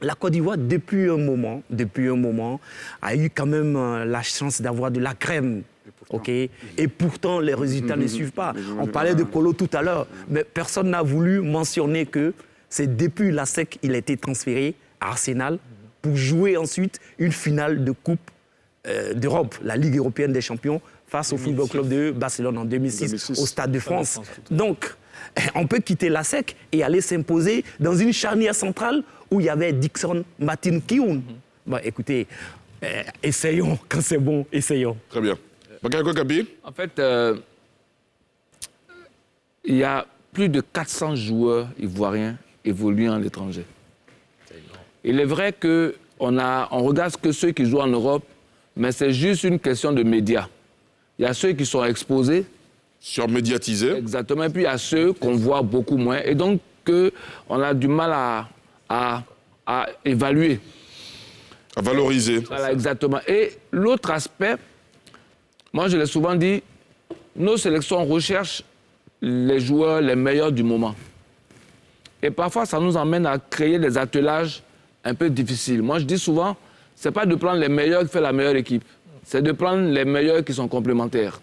la Côte d'Ivoire, depuis un moment, a eu quand même la chance d'avoir de la crème. Okay. Et pourtant, les résultats ne suivent pas. On parlait de Kolo tout à l'heure, mais personne n'a voulu mentionner que c'est depuis la SEC qu'il a été transféré à Arsenal pour jouer ensuite une finale de Coupe d'Europe, la Ligue européenne des champions, face au Football Club de Barcelone en 2006 au Stade de France. Donc, on peut quitter la SEC et aller s'imposer dans une charnière centrale où il y avait Dixon, Martin Kioun. Bon, écoutez, essayons, quand c'est bon, essayons. Très bien. En fait, il y a plus de 400 joueurs ivoiriens évoluant à l'étranger. Il est vrai qu'on regarde que ceux qui jouent en Europe, mais c'est juste une question de médias. Il y a ceux qui sont exposés. Surmédiatisés. Exactement. Et puis il y a ceux qu'on voit beaucoup moins. Et donc, on a du mal à évaluer. À valoriser. Voilà, exactement. Et l'autre aspect, moi je l'ai souvent dit, nos sélections recherchent les joueurs les meilleurs du moment. Et parfois, ça nous emmène à créer des attelages un peu difficiles. Moi, je dis souvent, ce n'est pas de prendre les meilleurs qui fait la meilleure équipe. C'est de prendre les meilleurs qui sont complémentaires.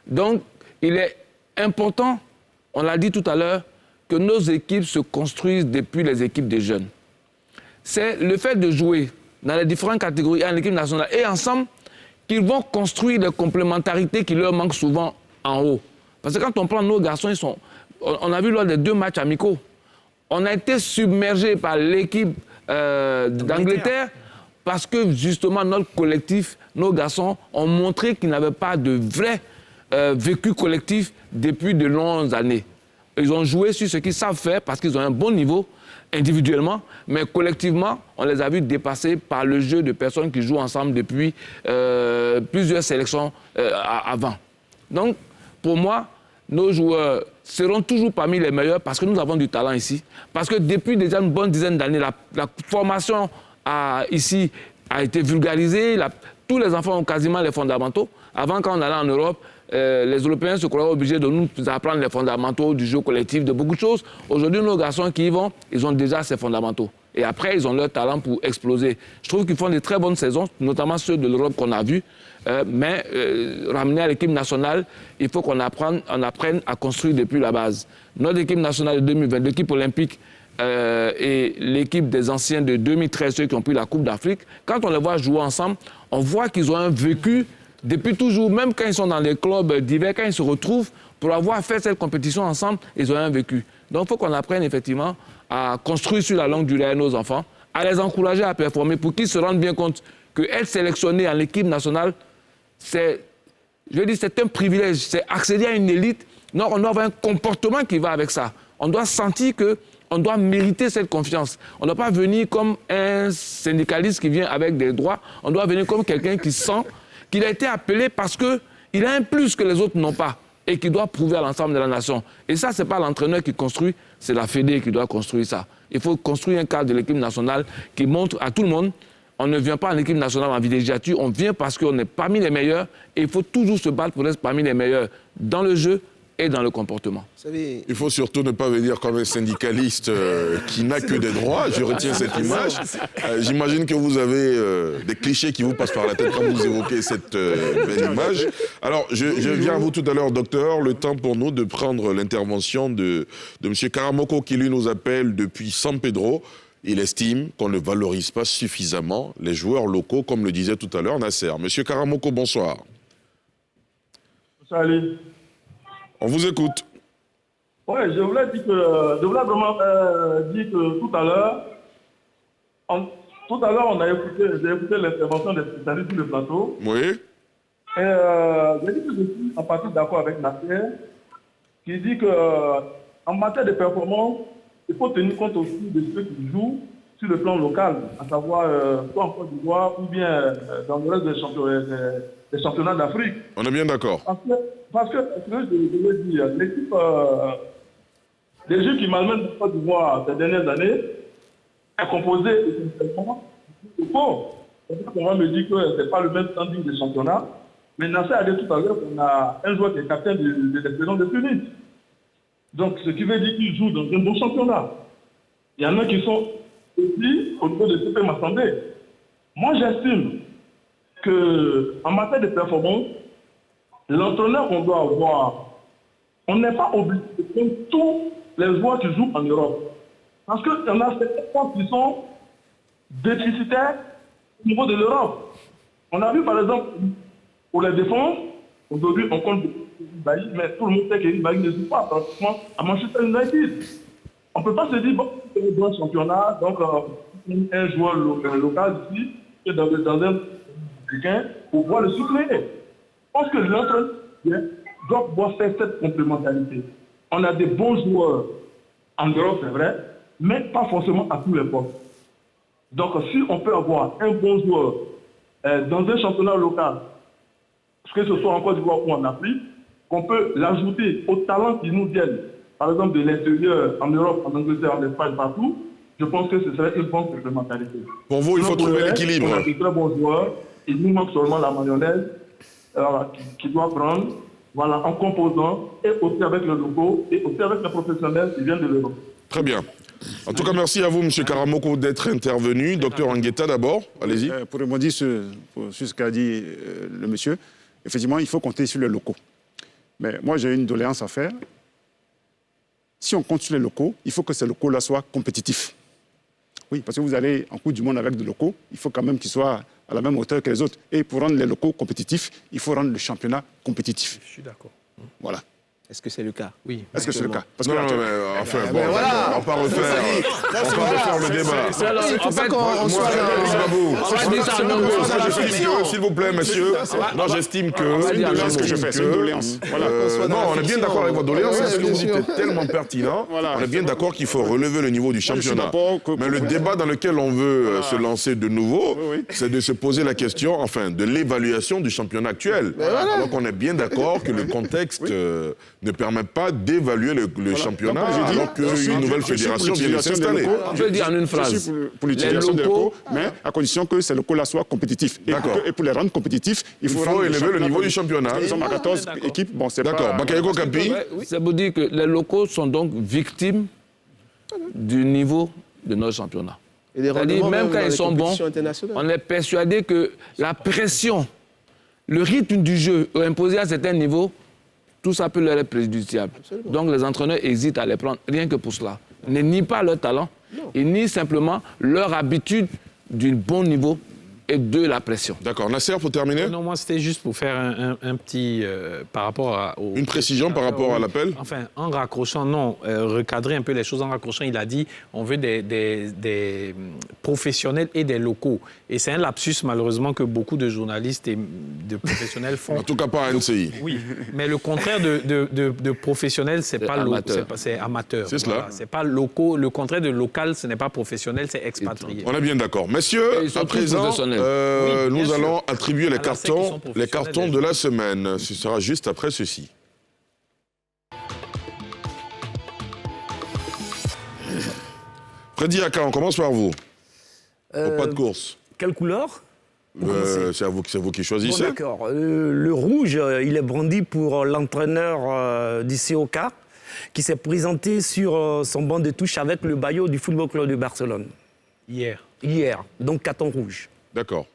Donc, il est important, on l'a dit tout à l'heure, que nos équipes se construisent depuis les équipes des jeunes. C'est le fait de jouer dans les différentes catégories en équipe nationale et ensemble qu'ils vont construire les complémentarités qui leur manquent souvent en haut. Parce que quand on prend nos garçons, on a vu lors des 2 matchs amicaux, on a été submergé par l'équipe d'Angleterre parce que justement notre collectif, nos garçons ont montré qu'ils n'avaient pas de vrai vécu collectif depuis de longues années. Ils ont joué sur ce qu'ils savent faire parce qu'ils ont un bon niveau individuellement, mais collectivement, on les a vus dépassés par le jeu de personnes qui jouent ensemble depuis plusieurs sélections avant. Donc, pour moi, nos joueurs seront toujours parmi les meilleurs parce que nous avons du talent ici. Parce que depuis déjà une bonne dizaine d'années, la formation ici a été vulgarisée. Tous les enfants ont quasiment les fondamentaux. Avant, quand on allait en Europe, les Européens se croyaient obligés de nous apprendre les fondamentaux du jeu collectif, de beaucoup de choses. Aujourd'hui, nos garçons qui y vont, ils ont déjà ces fondamentaux. Et après, ils ont leur talent pour exploser. Je trouve qu'ils font des très bonnes saisons, notamment ceux de l'Europe qu'on a vus. Mais ramener à l'équipe nationale, il faut qu'on apprenne à construire depuis la base. Notre équipe nationale de 2020, l'équipe olympique et l'équipe des anciens de 2013, ceux qui ont pris la Coupe d'Afrique, quand on les voit jouer ensemble, on voit qu'ils ont un vécu depuis toujours, même quand ils sont dans les clubs divers, quand ils se retrouvent, pour avoir fait cette compétition ensemble, ils ont un vécu. Donc il faut qu'on apprenne effectivement à construire sur la longue durée à nos enfants, à les encourager à performer pour qu'ils se rendent bien compte qu'être sélectionné en équipe nationale, c'est un privilège, c'est accéder à une élite. Non, on doit avoir un comportement qui va avec ça. On doit sentir qu'on doit mériter cette confiance. On ne doit pas venir comme un syndicaliste qui vient avec des droits. On doit venir comme quelqu'un qui sent qu'il a été appelé parce qu'il a un plus que les autres n'ont pas et qu'il doit prouver à l'ensemble de la nation. Et ça, ce n'est pas l'entraîneur qui construit, c'est la Fédé qui doit construire ça. Il faut construire un cadre de l'équipe nationale qui montre à tout le monde. On ne vient pas en équipe nationale en villégiature, on vient parce qu'on est parmi les meilleurs et il faut toujours se battre pour être parmi les meilleurs dans le jeu et dans le comportement. Il ne faut surtout ne pas venir comme un syndicaliste qui n'a que des droits. Je retiens cette image. J'imagine que vous avez des clichés qui vous passent par la tête quand vous évoquez cette belle image. Alors, je viens à vous tout à l'heure, docteur. Le temps pour nous de prendre l'intervention de M. Karamoko qui, lui, nous appelle depuis San Pedro. Il estime qu'on ne valorise pas suffisamment les joueurs locaux, comme le disait tout à l'heure Nasser. Monsieur Karamoko, bonsoir. Salut. On vous écoute. Oui, je voulais vraiment dire que tout à l'heure, on a écouté l'intervention des spécialistes sur le plateau. Oui. Et j'ai dit que je suis en partie d'accord avec Nasser, qui dit qu'en matière de performance, il faut tenir compte aussi de ceux qui jouent sur le plan local, à savoir soit en Côte d'Ivoire ou bien dans le reste des championnats d'Afrique. On est bien d'accord. Parce que je veux dire, l'équipe des jeux qui malmènent en Côte d'Ivoire ces dernières années est composée essentiellement de faux. On va me dire que ce n'est pas le même standing des championnats. Mais Nasser a dit tout à l'heure qu'on a un joueur qui est capitaine de l'Espérance de Tunis. Donc, ce qui veut dire qu'il joue dans un bon championnat. Il y en a qui sont aussi au niveau de CP Massambé. Moi, j'estime qu'en matière de performance, l'entraîneur qu'on doit avoir, on n'est pas obligé de prendre tous les joueurs qui jouent en Europe. Parce qu'il y en a certains points qui sont déficitaires au niveau de l'Europe. On a vu par exemple, pour les défenses, aujourd'hui on compte Bailly, mais tout le monde sait qu'Eric Bailly ne joue pas pratiquement à Manchester United. On ne peut pas se dire, bon, c'est un bon championnat, donc un joueur local ici, et dans un africain, pour pouvoir le suppléer. Je pense que l'entraîneur doit pouvoir faire cette complémentarité. On a des bons joueurs en Europe, c'est vrai, mais pas forcément à tous les postes. Donc, si on peut avoir un bon joueur dans un championnat local, que ce soit en Côte d'Ivoire ou en Afrique, qu'on peut l'ajouter aux talents qui nous viennent, par exemple de l'intérieur, en Europe, en Angleterre, en Espagne, partout, je pense que ce serait une bonne complémentarité. Pour vous, il faut trouver l'équilibre. On a de très bons joueurs, il nous manque seulement la mayonnaise qui doit prendre, voilà, en composant, et aussi avec le logo, et aussi avec les professionnels qui viennent de l'Europe. Très bien. En tout cas, merci à vous, M. Karamoko, d'être intervenu. Docteur Angueta, d'abord, allez-y. Pour rebondir sur ce qu'a dit le monsieur, effectivement, il faut compter sur les locaux. Mais moi, j'ai une doléance à faire. Si on compte sur les locaux, il faut que ces locaux-là soient compétitifs. Oui, parce que vous allez en Coupe du Monde avec des locaux, il faut quand même qu'ils soient à la même hauteur que les autres. Et pour rendre les locaux compétitifs, il faut rendre le championnat compétitif. Je suis d'accord. Voilà. Est-ce que c'est le cas? Oui. Est-ce que c'est le cas? Parce que enfin, bon, voilà. On va pas refaire le débat. En fait, on soit là. S'il vous plaît, monsieur. Non, j'estime que... C'est une doléance. Non, on est bien d'accord avec votre doléance. Ce que vous dites est tellement pertinent. On est bien d'accord qu'il faut relever le niveau du championnat. Mais le débat dans lequel on veut se lancer de nouveau, c'est de se poser la question, enfin, de l'évaluation du championnat actuel. Alors qu'on est bien d'accord que le contexte ne permet pas d'évaluer le championnat alors qu'une nouvelle fédération vient de s'installer. Je veux dire en une phrase. Pour l'utilisation des locaux, mais à condition que ces locaux-là soient compétitifs. Et pour les rendre compétitifs, il faut élever le niveau du championnat. Nous sommes à 14 équipes. Bon, c'est d'accord. Bakayoko Kampi. Ça veut dire que les locaux sont donc victimes du niveau de notre championnat. C'est-à-dire, même quand ils sont bons, on est persuadé que la pression, le rythme du jeu imposé à certains niveaux, tout ça peut leur être préjudiciable. Absolument. Donc les entraîneurs hésitent à les prendre, rien que pour cela. Ils ne nient pas leur talent, ils nient simplement leur habitude d'un bon niveau et de la pression. D'accord. Nasser, pour terminer? Non, moi, c'était juste pour faire un petit... par rapport à... Une précision par rapport à l'appel? Enfin, en raccrochant, non, recadrer un peu les choses en raccrochant, il a dit on veut des professionnels et des locaux. Et c'est un lapsus, malheureusement, que beaucoup de journalistes et de professionnels font. En tout cas, pas à NCI. Oui, mais le contraire de professionnel, c'est pas amateur. C'est amateur. C'est cela. C'est pas locaux. Le contraire de local, ce n'est pas professionnel, c'est expatrié. On est bien d'accord. Messieurs, à présent... nous allons attribuer les cartons de la semaine. Ce sera juste après ceci. Freddy Aka, on commence par vous. Pas de course. Quelle couleur? C'est vous qui choisissez. Bon, d'accord. Le rouge, il est brandi pour l'entraîneur du COK qui s'est présenté sur son banc de touche avec le maillot du Football Club de Barcelone. Hier, donc carton rouge. D'accord.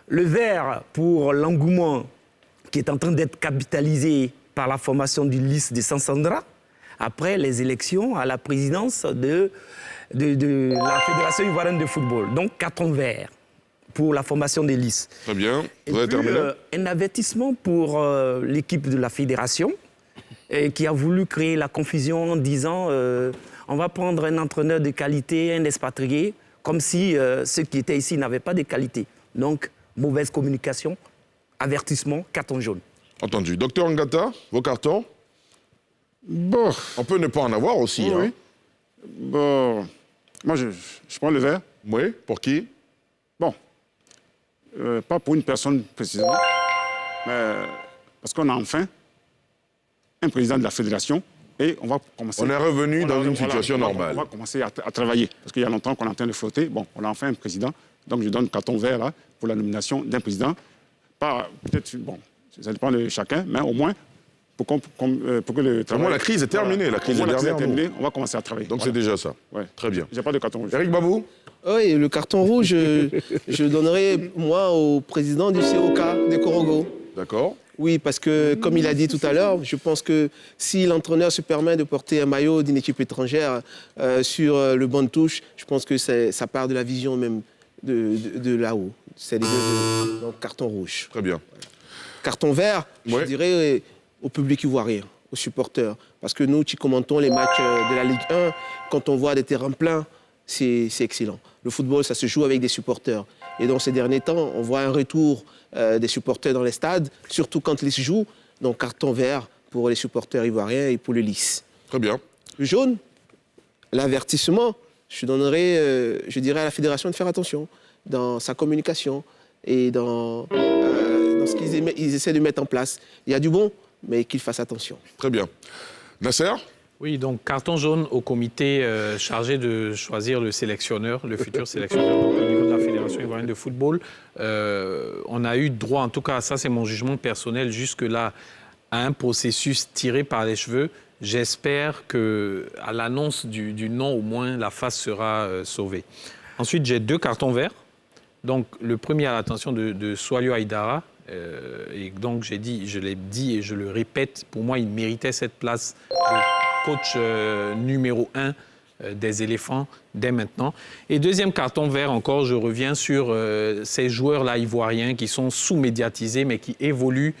Le vert pour l'engouement qui est en train d'être capitalisé par la formation du LIS de Sansandra après les élections à la présidence de la Fédération ivoirienne de football. Donc carton vert pour la formation des LIS. Très bien. Vous avez terminé. Un avertissement pour l'équipe de la fédération qui a voulu créer la confusion en disant on va prendre un entraîneur de qualité, un expatrié, comme si ceux qui étaient ici n'avaient pas de qualité. Donc, mauvaise communication, avertissement, carton jaune. Entendu. Docteur Ngata, vos cartons? Bon. On peut ne pas en avoir aussi. Oui. Hein. Bon, moi, je prends le vert. Oui, pour qui? Bon, pas pour une personne précisément, mais parce qu'on a enfin un président de la fédération et on va commencer... On est revenu dans une situation normale. On va commencer à travailler, parce qu'il y a longtemps qu'on est en train de flotter. Bon, on a enfin un président, donc je donne le carton vert là, pour la nomination d'un président. Pas, peut-être, bon, ça dépend de chacun, mais au moins, pour que le travail... Au moins, la crise est terminée, la crise est derrière nous. On va commencer à travailler. Donc c'est déjà ça. Ouais. Très bien. J'ai pas de carton rouge. Éric Babou? Oui, le carton rouge, je donnerai, moi, au président du COK de Korogo. D'accord. Oui, parce que, comme il a dit tout à l'heure, je pense que si l'entraîneur se permet de porter un maillot d'une équipe étrangère sur le banc de touche, je pense que ça part de la vision même de là-haut. C'est donc carton rouge. Très bien. Carton vert, je dirais au public ivoirien, aux supporters. Parce que nous qui commentons les matchs de la Ligue 1, quand on voit des terrains pleins, c'est excellent. Le football, ça se joue avec des supporters. Et dans ces derniers temps, on voit un retour des supporters dans les stades, surtout quand ils se jouent. Donc carton vert pour les supporters ivoiriens et pour le lys. Très bien. Le jaune, l'avertissement, je donnerais, je dirais à la fédération de faire attention dans sa communication et dans ce qu'ils essaient de mettre en place. Il y a du bon, mais qu'ils fassent attention. Très bien. Nasser? Oui, donc carton jaune au comité chargé de choisir le sélectionneur, le futur sélectionneur donc, au niveau de la Fédération ivoirienne de football. On a eu droit, en tout cas, ça c'est mon jugement personnel, jusque-là, à un processus tiré par les cheveux. J'espère qu'à l'annonce du nom, au moins, la face sera sauvée. Ensuite, j'ai 2 cartons verts. Donc, le premier à l'attention de Soalio Aïdara. Et donc, je l'ai dit et je le répète, pour moi, il méritait cette place de coach numéro 1 des éléphants dès maintenant. Et deuxième carton vert encore, je reviens sur ces joueurs-là ivoiriens qui sont sous-médiatisés, mais qui évoluent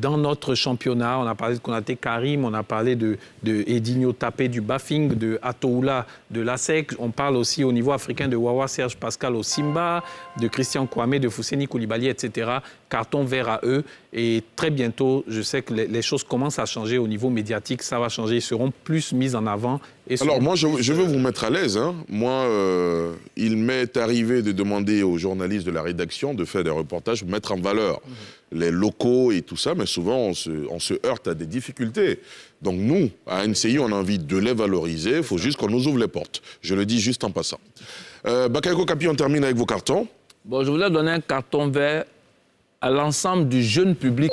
dans notre championnat. On a parlé de Konaté Karim, on a parlé de Edinho Tapé du Bafing, de Atoula de l'ASEC. On parle aussi au niveau africain de Wawa Serge Pascal au Simba, de Christian Kwame, de Fousseni Koulibaly, etc. Carton vert à eux. Et très bientôt, je sais que les choses commencent à changer au niveau médiatique. Ça va changer. Ils seront plus mis en avant. Alors moi, je veux vous mettre à l'aise. Hein. Moi, il m'est arrivé de demander aux journalistes de la rédaction de faire des reportages, de mettre en valeur les locaux et tout ça, mais souvent on se heurte à des difficultés. Donc nous, à NCI, on a envie de les valoriser, il faut juste qu'on nous ouvre les portes. Je le dis juste en passant. Bakayoko Kapi, on termine avec vos cartons. Bon, je voulais donner un carton vert à l'ensemble du jeune public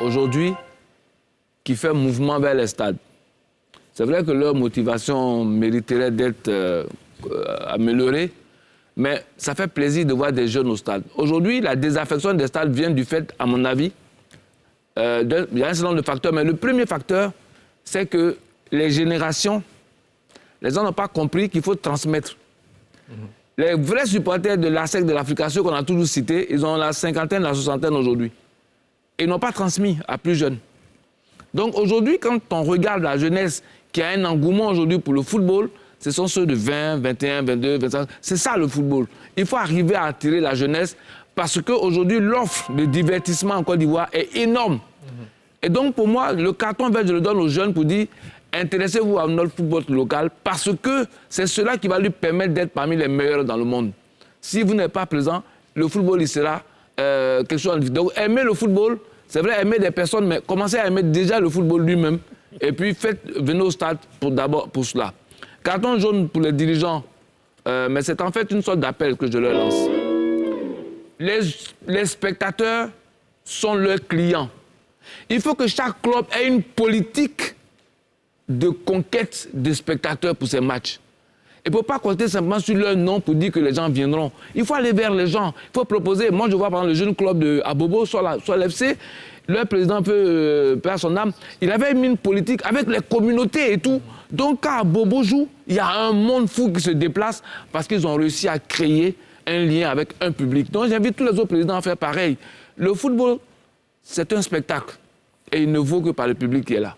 aujourd'hui qui fait mouvement vers les stades. C'est vrai que leur motivation mériterait d'être améliorée, mais ça fait plaisir de voir des jeunes au stade. Aujourd'hui, la désaffection des stades vient du fait, à mon avis, il y a un certain nombre de facteurs, mais le premier facteur, c'est que les générations, les gens n'ont pas compris qu'il faut transmettre. Les vrais supporters de l'ASEC, de l'Africa, ceux qu'on a toujours cités, ils ont la cinquantaine, la soixantaine aujourd'hui. Ils n'ont pas transmis à plus jeunes. Donc aujourd'hui, quand on regarde la jeunesse qui a un engouement aujourd'hui pour le football, ce sont ceux de 20, 21, 22, 25. C'est ça le football. Il faut arriver à attirer la jeunesse parce qu'aujourd'hui, l'offre de divertissement en Côte d'Ivoire est énorme. Et donc, pour moi, le carton vert, je le donne aux jeunes pour dire intéressez-vous à notre football local parce que c'est cela qui va lui permettre d'être parmi les meilleurs dans le monde. Si vous n'êtes pas présent, le football, il sera quelque chose de... Donc, aimer le football, c'est vrai, aimer des personnes, mais commencez à aimer déjà le football lui-même. Et puis, venez au stade d'abord pour cela. Carton jaune pour les dirigeants, mais c'est en fait une sorte d'appel que je leur lance. Les spectateurs sont leurs clients. Il faut que chaque club ait une politique de conquête des spectateurs pour ces matchs. Il ne faut pas compter simplement sur leur nom pour dire que les gens viendront. Il faut aller vers les gens. Il faut proposer. Moi, je vois par exemple le jeune club de Abobo, soit l'FC, leur président peut perdre son âme. Il avait mis une politique avec les communautés et tout. Donc, quand Abobo joue, il y a un monde fou qui se déplace parce qu'ils ont réussi à créer un lien avec un public. Donc, j'invite tous les autres présidents à faire pareil. Le football, c'est un spectacle et il ne vaut que par le public qui est là.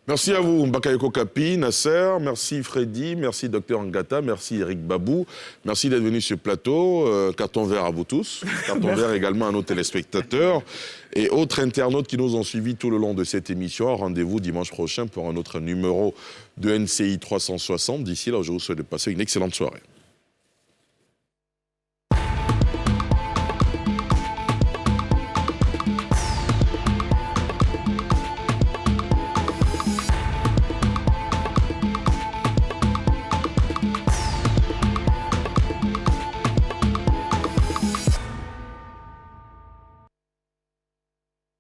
Merci à vous, Bakayoko Kapi, Nasser, merci Freddy, merci Dr Ngata, merci Eric Babou, merci d'être venu sur ce plateau. Carton vert à vous tous, carton vert également à nos téléspectateurs et autres internautes qui nous ont suivis tout le long de cette émission. Rendez-vous dimanche prochain pour un autre numéro de NCI 360. D'ici là, je vous souhaite de passer une excellente soirée.